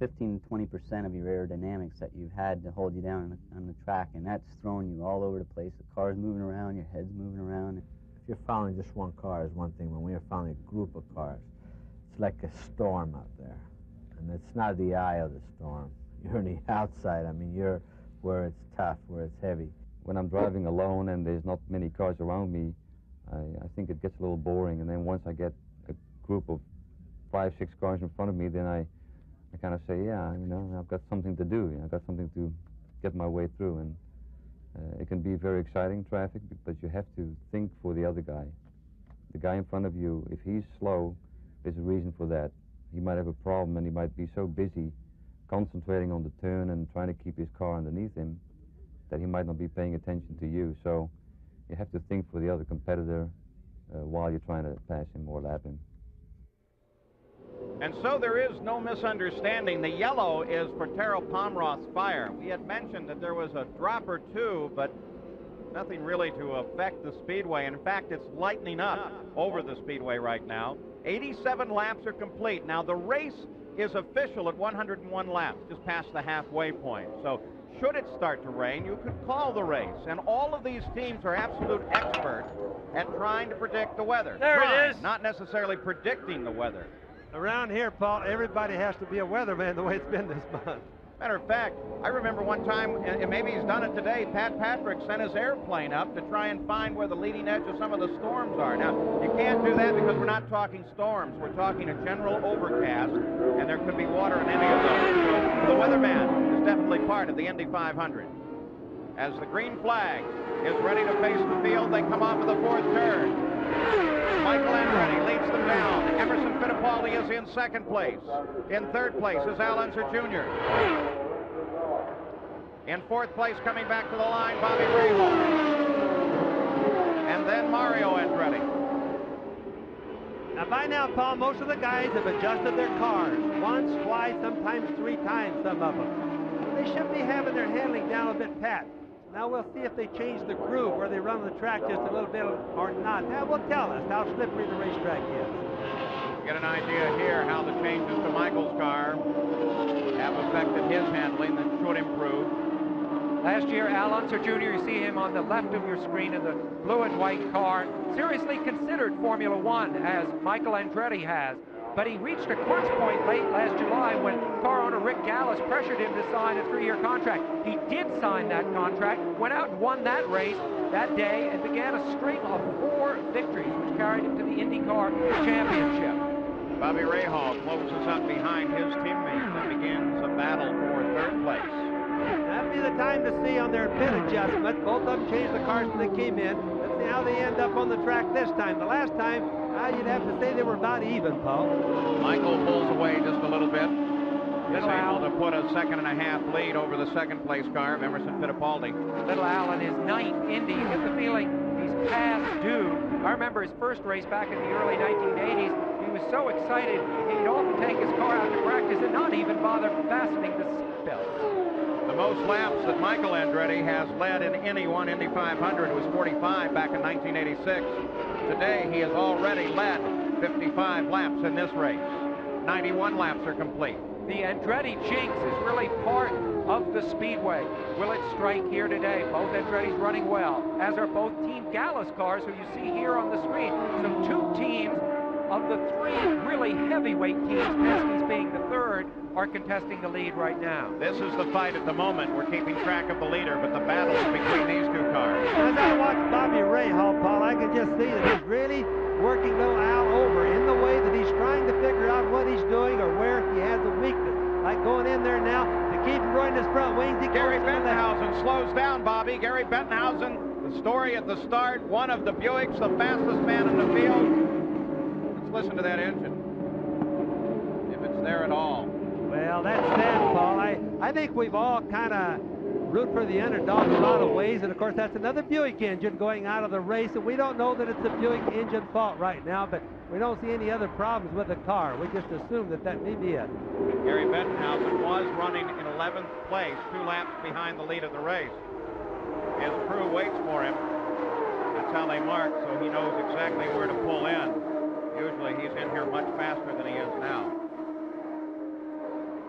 15 to 20% of your aerodynamics that you've had to hold you down on the track, and that's throwing you all over the place. The car's moving around, your head's moving around. If you're following just one car is one thing. When we're following a group of cars, it's like a storm out there. And it's not the eye of the storm. You're on the outside. I mean, you're where it's tough, where it's heavy. When I'm driving alone and there's not many cars around me, I think it gets a little boring. And then once I get a group of 5, 6 cars in front of me, then I kind of say, yeah, you know, I've got something to do. I've got something to get my way through. And it can be very exciting traffic, but you have to think for the other guy. The guy in front of you, if he's slow, there's a reason for that. He might have a problem, and he might be so busy concentrating on the turn and trying to keep his car underneath him that he might not be paying attention to you. So you have to think for the other competitor while you're trying to pass him or lap him. And so there is no misunderstanding. The yellow is for Terrell Pomroth's fire. We had mentioned that there was a drop or two, but nothing really to affect the speedway. In fact, it's lightening up over the speedway right now. 87 laps are complete. Now, the race is official at 101 laps, just past the halfway point. So should it start to rain, you could call the race. And all of these teams are absolute experts at trying to predict the weather. There it is. Not necessarily predicting the weather. Around here, Paul, everybody has to be a weatherman the way it's been this month. Matter of fact, I remember one time, and maybe he's done it today, Pat Patrick sent his airplane up to try and find where the leading edge of some of the storms are. Now, you can't do that because we're not talking storms. We're talking a general overcast, and there could be water in any of those. So the weatherman is definitely part of the Indy 500. As the green flag is ready to face the field, they come off of the fourth turn. Michael Andretti leads them down. Emerson Fittipaldi is in second place. In third place is Al Unser Jr. In fourth place, coming back to the line, Bobby Rahal. And then Mario Andretti. Now, by now, Paul, most of the guys have adjusted their cars. Once, twice, sometimes 3 times, some of them. They should be having their handling down a bit pat. Now we'll see if they change the groove where they run the track just a little bit or not. That will tell us how slippery the racetrack is. Get an idea here how the changes to Michael's car have affected his handling that should improve. Last year, Al Unser Jr., you see him on the left of your screen in the blue and white car, seriously considered Formula One, as Michael Andretti has. But he reached a crunch point late last July when car owner Rick Gallis pressured him to sign a 3-year contract. He did sign that contract, went out and won that race that day, and began a string of 4 victories, which carried him to the IndyCar Championship. Bobby Rahal closes up behind his teammate and begins a battle for third place. That'd be the time to see on their pit adjustment. Both of them changed the cars when they came in. Let's see how they end up on the track this time. The last time, you'd have to say they were about even, Paul. Michael pulls away just a little bit. He's able to put a 2.5 lead over the second place car of Emerson Fittipaldi. Little Al in his 9th Indy. You get the feeling he's past due. I remember his first race back in the early 1980s. He was so excited, he'd often take his car out to practice and not even bother fastening the seatbelt. The most laps that Michael Andretti has led in any one Indy 500 was 45 back in 1986. Today, he has already led 55 laps in this race. 91 laps are complete. The Andretti jinx is really part of the speedway. Will it strike here today? Both Andretti's running well, as are both Team Gallis cars, who you see here on the screen. So 2 teams of the 3 really heavyweight teams, Penske being the 3rd, are contesting the lead right now. This is the fight at the moment. We're keeping track of the leader, but the battle is between these 2 cars. As I watch Bobby Rahal, Paul, I can just see that he's really working little Al over in the way that he's trying to figure out what he's doing or where he has a weakness. Like going in there now to keep him running his front wings. Gary Bettenhausen slows down, Bobby. Gary Bettenhausen, the story at the start, one of the Buicks, the fastest man in the field. Let's listen to that engine, if it's there at all. Well, that's sad, Paul. I think we've all kind of root for the underdog in a lot of ways, and of course that's another Buick engine going out of the race, and we don't know that it's a Buick engine fault right now, but we don't see any other problems with the car. We just assume that that may be it. Gary Bettenhausen was running in 11th place, 2 laps behind the lead of the race. His crew waits for him. That's how they mark, so he knows exactly where to pull in. Usually he's in here much faster than he is now.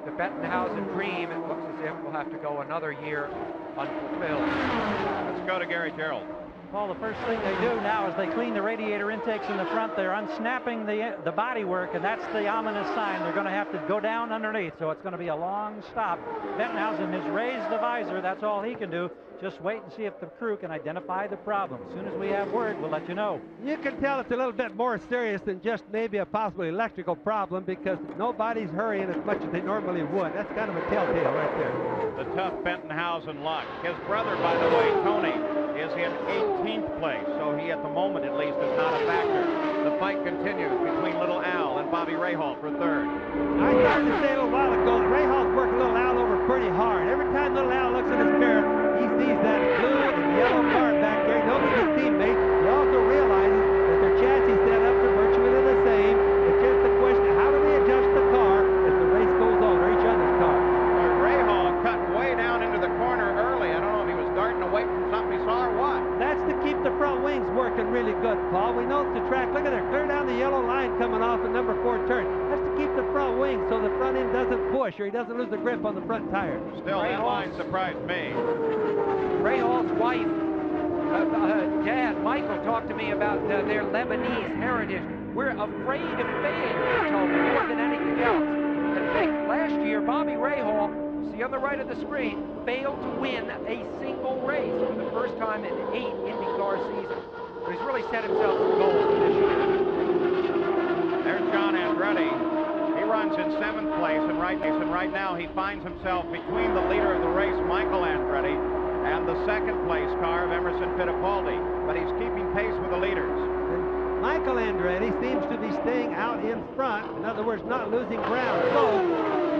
The Bettenhausen dream, it looks as if we'll have to go another year unfulfilled. Let's go to Gary Gerald. Well, the first thing they do now is they clean the radiator intakes in the front. They're unsnapping the bodywork, and that's the ominous sign. They're going to have to go down underneath, so it's going to be a long stop. Bettenhausen has raised the visor. That's all he can do. Just wait and see if the crew can identify the problem. As soon as we have word, we'll let you know. You can tell it's a little bit more serious than just maybe a possible electrical problem, because nobody's hurrying as much as they normally would. That's kind of a telltale right there. The tough Bettenhausen luck. His brother, by the way, Tony, is in 18th place, so he at the moment at least is not a factor. The fight continues between Little Al and Bobby Rahal for 3rd. I started to say a little while ago that Rahal's working Little Al over pretty hard. Every time Little Al looks in his mirror, he sees that blue and yellow car back there. He knows it's his teammate. He also realizes that their chassis setups are virtually the same. It's just a question of how do they adjust the doesn't push or he doesn't lose the grip on the front tire. Still, that line surprised me. Rahaal's wife, Dad, Michael, talked to me about their Lebanese heritage. We're afraid of failure, he told me, more than anything else. In fact, last year, Bobby Rahal, see on the right of the screen, failed to win a single race for the first time in 8 IndyCar seasons. But he's really set himself some goals for this year. There's John Andretti. He runs in 7th place, and right now he finds himself between the leader of the race, Michael Andretti, and the 2nd place car of Emerson Fittipaldi. But he's keeping pace with the leaders. Michael Andretti seems to be staying out in front. In other words, not losing ground. So,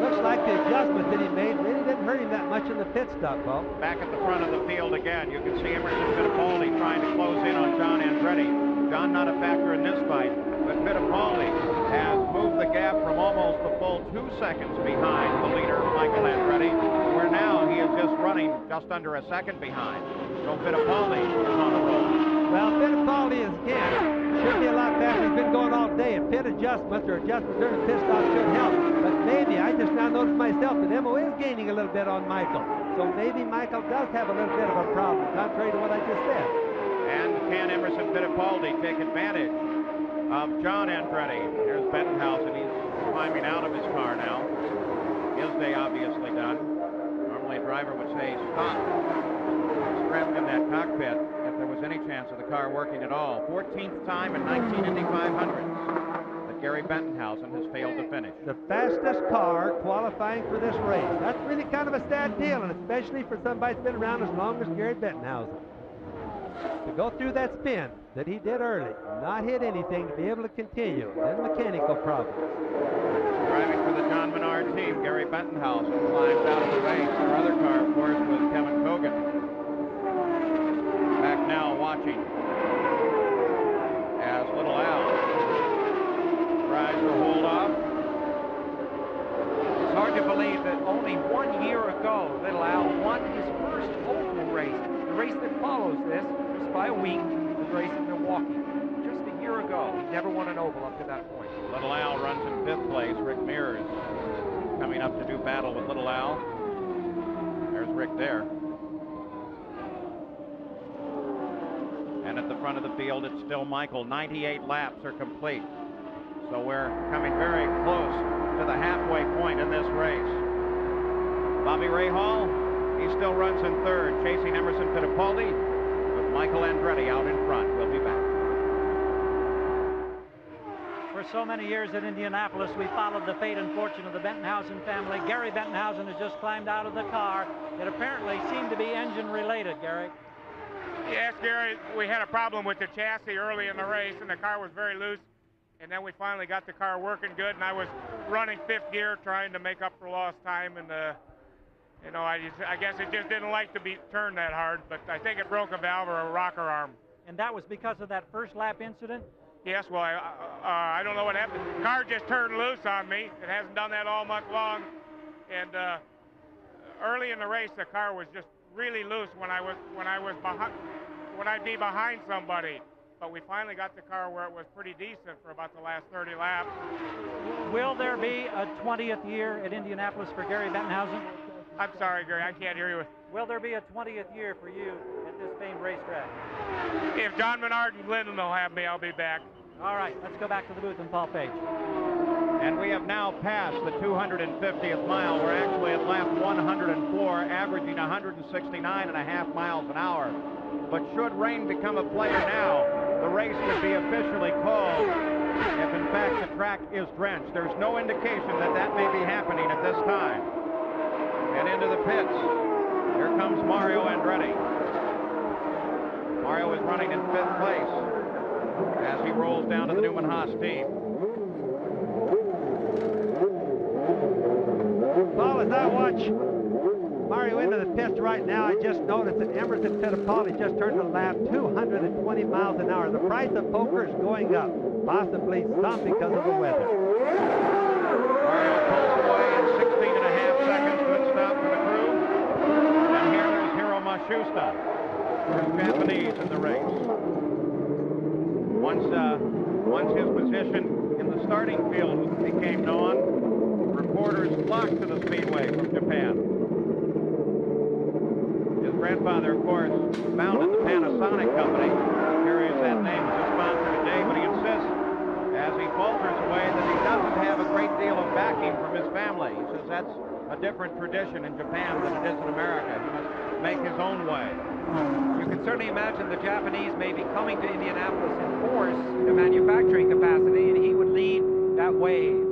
looks like the adjustment that he made really didn't hurt him that much in the pit stop, Paul. Back at the front of the field again, you can see Emerson Fittipaldi trying to close in on John Andretti. John not a factor in this fight, but Fittipaldi has moved the gap from almost a full 2 seconds behind the leader, Michael Andretti, where now he is just running just under a second behind. So Fittipaldi is on a roll. Well, Fittipaldi is again. Should be a lot faster. He's been going all day. And pit adjustments or adjustments during the pit stop should help. But maybe, I just now noticed myself that Emo is gaining a little bit on Michael. So maybe Michael does have a little bit of a problem, contrary to what I just said. And can Emerson Fittipaldi take advantage of John Andretti? Here's Bettenhausen. He's climbing out of his car now. His day obviously done. Normally a driver would say stop. Strapped in that cockpit if there was any chance of the car working at all. 14th time in 19 Indy 500s that Gary Bettenhausen has failed to finish. The fastest car qualifying for this race. That's really kind of a sad deal, and especially for somebody that's been around as long as Gary Bettenhausen. To go through that spin that he did early, not hit anything, to be able to continue, then mechanical problems. Driving for the John Menard team, Gary Bettenhausen climbs out of the race. Their other car, of course, was Kevin Kogan. Back now watching as Little Al tries to hold off. It's hard to believe that only 1 year ago, Little Al won his first oval race. The race that follows this, just by a week, the race in Milwaukee. Just a year ago, he never won an oval up to that point. Little Al runs in 5th place. Rick Mears coming up to do battle with Little Al. There's Rick there. And at the front of the field, it's still Michael. 98 laps are complete. So we're coming very close to the halfway point in this race. Bobby Rahal, he still runs in 3rd, chasing Emerson Fittipaldi, with Michael Andretti out in front. We'll be back. For so many years at Indianapolis, we followed the fate and fortune of the Bettenhausen family. Gary Bettenhausen has just climbed out of the car. It apparently seemed to be engine related, Gary. Yes, Gary, we had a problem with the chassis early in the race, and the car was very loose. And then we finally got the car working good, and I was running 5th gear trying to make up for lost time. And, you know, I guess it just didn't like to be turned that hard, but I think it broke a valve or a rocker arm. And that was because of that first lap incident? Yes, well, I don't know what happened. The car just turned loose on me. It hasn't done that all month long. And early in the race, the car was just really loose when I'd be behind somebody. But we finally got the car where it was pretty decent for about the last 30 laps. Will there be a 20th year at Indianapolis for Gary Bettenhausen? I'm sorry, Gary, I can't hear you. Will there be a 20th year for you at this famed racetrack? If John Menard and Glidden will have me, I'll be back. All right, let's go back to the booth and Paul Page. And we have now passed the 250th mile. We're actually at lap 104, averaging 169.5 miles an hour. But should rain become a player now, the race would be officially called if in fact the track is drenched. There's no indication that that may be happening at this time. And into the pits, here comes Mario Andretti. Mario is running in 5th place as he rolls down to the Newman Haas team. Well, as I watch Mario into the pits right now, I just noticed that Emerson Fittipaldi just turned a lap 220 miles an hour. The price of poker is going up, possibly some because of the weather. Mario pulls away in 16.5 seconds. Good stop for the crew. And here there's Hiro Matsushita, first Japanese in the race. Once his position in the starting field became known, reporters reporters flocked to the Speedway from Japan. His grandfather, of course, founded the Panasonic company, carries that name as a sponsor today, but he insists, as he falters away, that he doesn't have a great deal of backing from his family. He says that's a different tradition in Japan than it is in America. He must make his own way. You can certainly imagine the Japanese may be coming to Indianapolis in force in a manufacturing capacity, and he would lead that wave.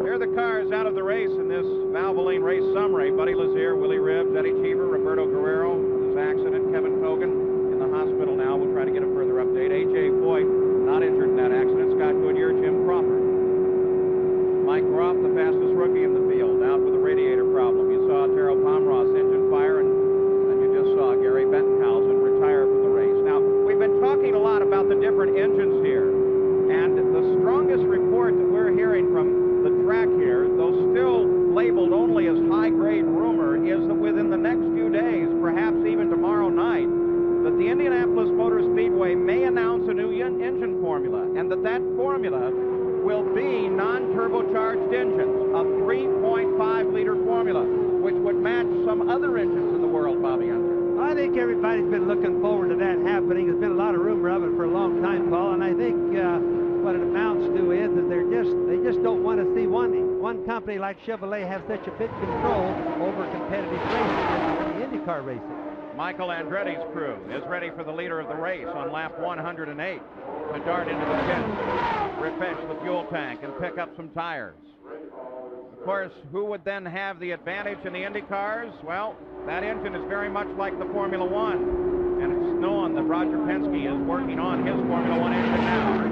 Here are the cars out of the race in this Valvoline race summary. Buddy Lazier, Willie Ribbs, Eddie Cheever, Roberto Guerrero, his accident, Kevin Kogan in the hospital now. We'll try to get a further update. A.J. Foyt, not injured in that accident. Scott Goodyear, Jim Crawford. Mike Groff, the fastest rookie in the field, out with a radiator problem. You saw Terrell Pomross engine fire, and you just saw Gary Bettenhausen retire from the race. Now, we've been talking a lot about the different engines here, and the strongest report that we're hearing from the track here, though still labeled only as high-grade rumor, is that within the next few days, perhaps even tomorrow night, that the Indianapolis Motor Speedway may announce a new engine formula, and that formula will be non-turbocharged engines, a 3.5-liter formula, which would match some other engines in the world, Bobby Unser. I think everybody's been looking forward to that happening. There's been a lot of rumor of it for a long time, Paul, and I think what it amounts to is that they just don't want to see one company like Chevrolet have such a big control over competitive racing in IndyCar racing. Michael Andretti's crew is ready for the leader of the race on lap 108 to dart into the pit, refresh the fuel tank, and pick up some tires. Of course, who would then have the advantage in the Indy cars? Well, that engine is very much like the Formula One, and it's known that Roger Penske is working on his Formula One engine now.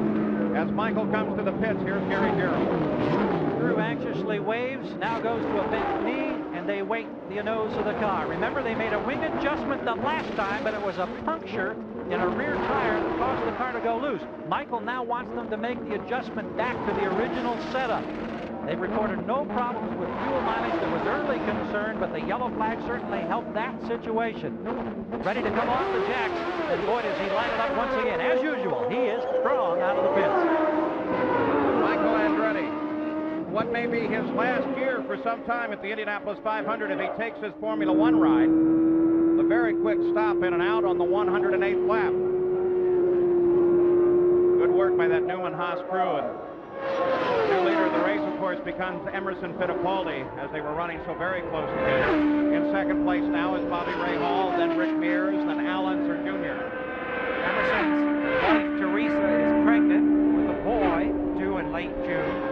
As Michael comes to the pits, here's Gary Gerould. Drew anxiously waves, now goes to a bent knee, and they wait the nose of the car. Remember, they made a wing adjustment the last time, but it was a puncture in a rear tire that caused the car to go loose. Michael now wants them to make the adjustment back to the original setup. They've recorded no problems with fuel mileage. There was early concern, but the yellow flag certainly helped that situation. Ready to come off the jacks, and boy, does he line it up once again. As usual, he is strong out of the pits. Michael Andretti, what may be his last year for some time at the Indianapolis 500 if he takes his Formula One ride. The very quick stop in and out on the 108th lap. Good work by that Newman Haas crew. And the new leader of the race, of course, becomes Emerson Fittipaldi, as they were running so very close together. In second place now is Bobby Rahal, then Rick Mears, then Al Unser Jr. Emerson's wife, Teresa, is pregnant with a boy due in late June.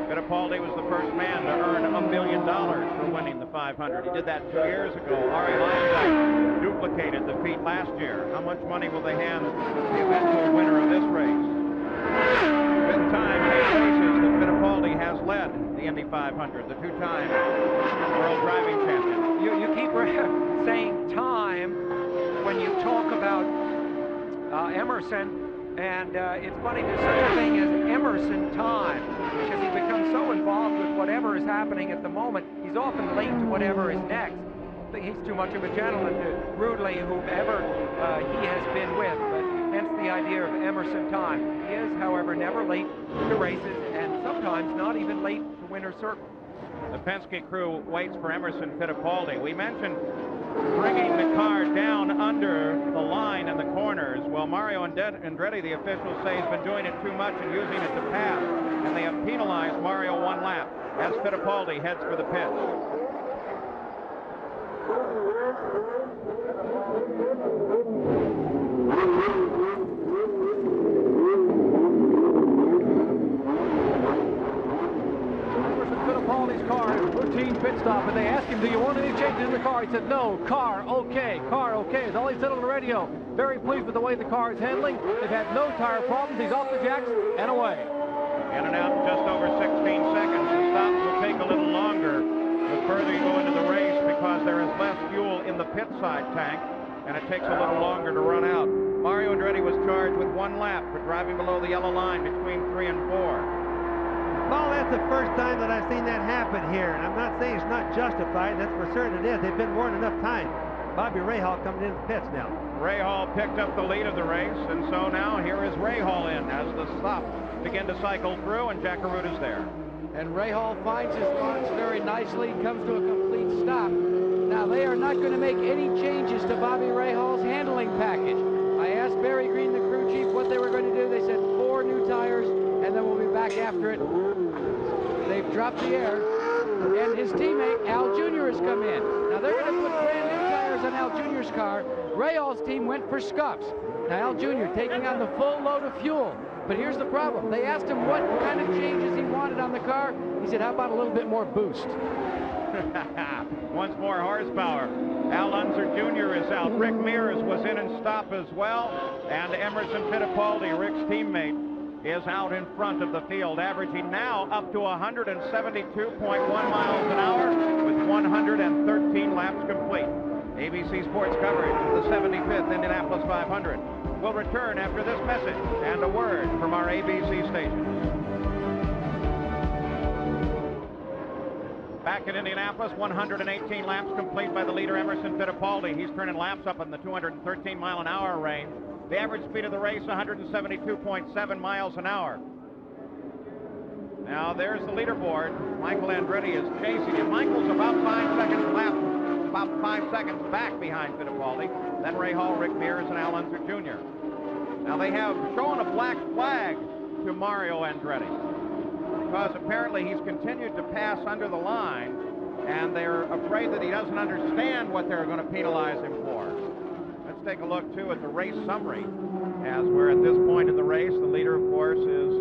Fittipaldi was the first man to earn $1 million for winning the 500. He did that 2 years ago. Ari Lyndike duplicated the feat last year. How much money will they hand the eventual winner of this race? Fifth time in 8 races that Fittipaldi has led the Indy 500, the two-time world driving champion. You keep saying time when you talk about Emerson. And it's funny, there's such a thing as Emerson time, because he becomes so involved with whatever is happening at the moment, he's often late to whatever is next. I think he's too much of a gentleman to rudely whomever he has been with, but hence the idea of Emerson time. He is, however, never late to races, and sometimes not even late to winner's circle. The Penske crew waits for Emerson Fittipaldi. We mentioned bringing the car down under the line in the corners. Well, Mario Andretti, the officials say, has been doing it too much and using it to pass, and they have penalized Mario 1 lap as Fittipaldi heads for the pits. Fittipaldi's car, routine pit stop, and they asked him, do you want any changes in the car? He said, no, car okay, is all he said on the radio. Very pleased with the way the car is handling. They've had no tire problems. He's off the jacks and away. In and out in just over 16 seconds. The stops will take a little longer the further you go into the race because there is less fuel in the pit side tank, and it takes a little longer to run out. Mario Andretti was charged with 1 lap for driving below the yellow line between 3 and 4. Well, that's the first time that I've seen that happen here, and I'm not saying it's not justified. That's for certain it is. They've been warned enough time. Bobby Rahal coming into the pits now. Rahal picked up the lead of the race, and so now here is Rahal in as the stop begin to cycle through, and Jack Aruta's there. And Ray Hall finds his launch very nicely, comes to a complete stop. Now, they are not going to make any changes to Bobby Rahall's handling package. I asked Barry Green, the crew chief, what they were going to do. They said 4 new tires, and then we'll be back after it. They've dropped the air, and his teammate, Al Jr., has come in. Now, they're going to put brand new tires on Al Jr.'s car. Rahall's team went for scuffs. Now, Al Jr. taking on the full load of fuel. But here's the problem. They asked him what kind of changes he wanted on the car. He said, how about a little bit more boost? Once more horsepower. Al Unser Jr. is out. Rick Mears was in and stop as well. And Emerson Fittipaldi, Rick's teammate, is out in front of the field, averaging now up to 172.1 miles an hour with 113 laps complete. ABC Sports coverage of the 75th Indianapolis 500 will return after this message and a word from our ABC station. Back in Indianapolis, 118 laps complete by the leader, Emerson Fittipaldi. He's turning laps up in the 213 mile an hour range. The average speed of the race, 172.7 miles an hour. Now there's the leaderboard. Michael Andretti is chasing him. Michael's about 5 seconds back behind Fittipaldi. Then Ray Hall, Rick Mears, and Al Unser Jr. Now they have shown a black flag to Mario Andretti, because apparently he's continued to pass under the line, and they're afraid that he doesn't understand what they're going to penalize him for. Let's take a look, too, at the race summary. As we're at this point in the race, the leader, of course, is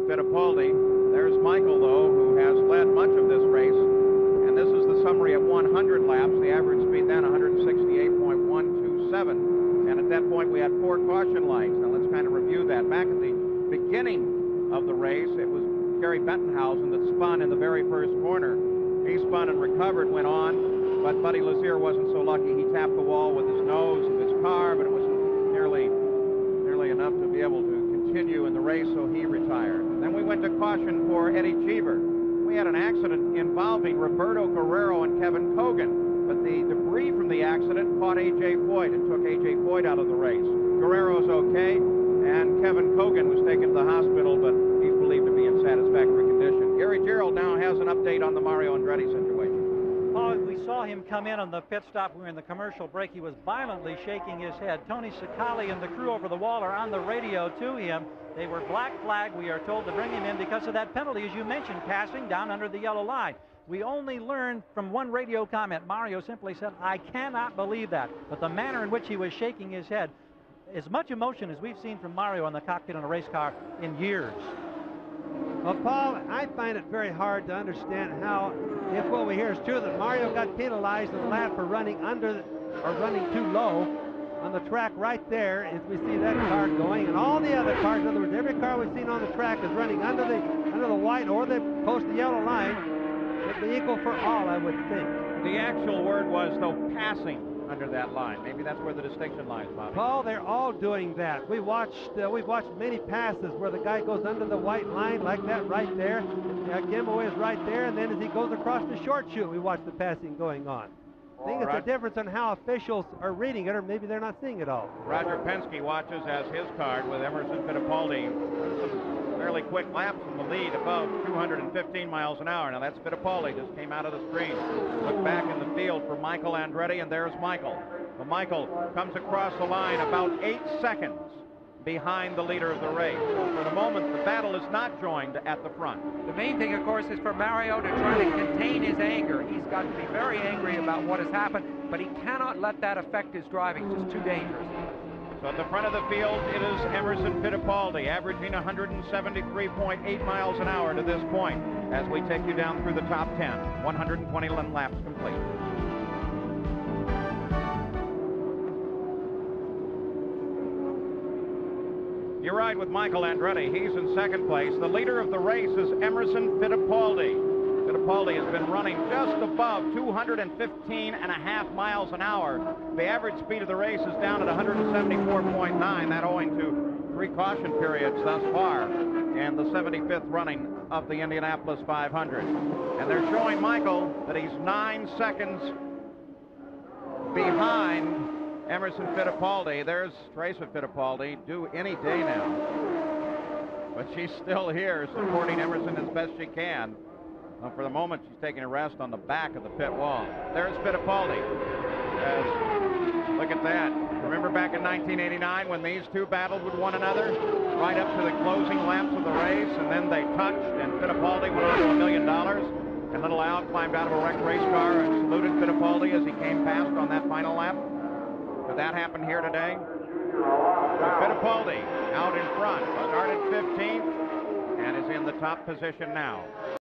Fittipaldi. There's Michael, though, who has led much of this race, and this is the summary at 100 laps. The average speed then, 168.127, and at that point, we had 4 caution lights. Now, let's kind of review that. Back at the beginning of the race, it was Gary Bettenhausen that spun in the very first corner. He spun and recovered, went on, but Buddy Lazier wasn't so lucky. He tapped the wall with his nose of his car, but it wasn't nearly enough to be able to continue in the race, so he retired. Then we went to caution for Eddie Cheever. We had an accident involving Roberto Guerrero and Kevin Cogan, but the debris from the accident caught A.J. Foyt and took A.J. Foyt out of the race. Guerrero's okay, and Kevin Cogan was taken to the hospital, but he's believed to be in satisfactory condition. Gary Gerald now has an update on the Mario Andretti situation. Oh, we saw him come in on the pit stop. We were in the commercial break. He was violently shaking his head. Tony Sicali and the crew over the wall are on the radio to him. They were black flag, we are told, to bring him in because of that penalty, as you mentioned, passing down under the yellow line. We only learned from one radio comment. Mario simply said, I cannot believe that. But the manner in which he was shaking his head, as much emotion as we've seen from Mario in the cockpit on a race car in years. Well, Paul, I find it very hard to understand how, if what we hear is true, that Mario got penalized in the lap for running under or running too low on the track right there, as we see that car going, and all the other cars. In other words, every car we've seen on the track is running under the white or the post the yellow line. Should be equal for all, I would think. The actual word was, though, passing under that line. Maybe that's where the distinction lies, Bobby. Paul, they're all doing that. We've watched many passes where the guy goes under the white line like that right there. Gimbal is right there, and then as he goes across the short chute, we watch the passing going on. I think it's a difference on how officials are reading it, or maybe they're not seeing it all. Roger Penske watches as his card with Emerson Fittipaldi. Some fairly quick laps in the lead, above 215 miles an hour. Now that's Fittipaldi, just came out of the screen. Look back in the field for Michael Andretti, and there's Michael. Well, Michael comes across the line about 8 seconds behind the leader of the race. So for the moment, the battle is not joined at the front. The main thing, of course, is for Mario to try to contain his anger. He's got to be very angry about what has happened, but he cannot let that affect his driving. It's just too dangerous. So at the front of the field, it is Emerson Fittipaldi, averaging 173.8 miles an hour to this point, as we take you down through the top 10. 121 laps complete. You ride with Michael Andretti. He's in second place. The leader of the race is Emerson Fittipaldi. Fittipaldi has been running just above 215.5 miles an hour. The average speed of the race is down at 174.9, that owing to 3 caution periods thus far, and the 75th running of the Indianapolis 500. And they're showing Michael that he's 9 seconds behind Emerson Fittipaldi. There's Tracer Fittipaldi, due any day now. but she's still here supporting Emerson as best she can. Well, for the moment, she's taking a rest on the back of the pit wall. There's Fittipaldi. Look at that. Remember back in 1989 when these two battled with one another right up to the closing laps of the race, and then they touched, and Fittipaldi went on to $1 million. And little Al climbed out of a wrecked race car and saluted Fittipaldi as he came past on that final lap. Could that happen here today? So Fittipaldi out in front, started 15th and is in the top position now.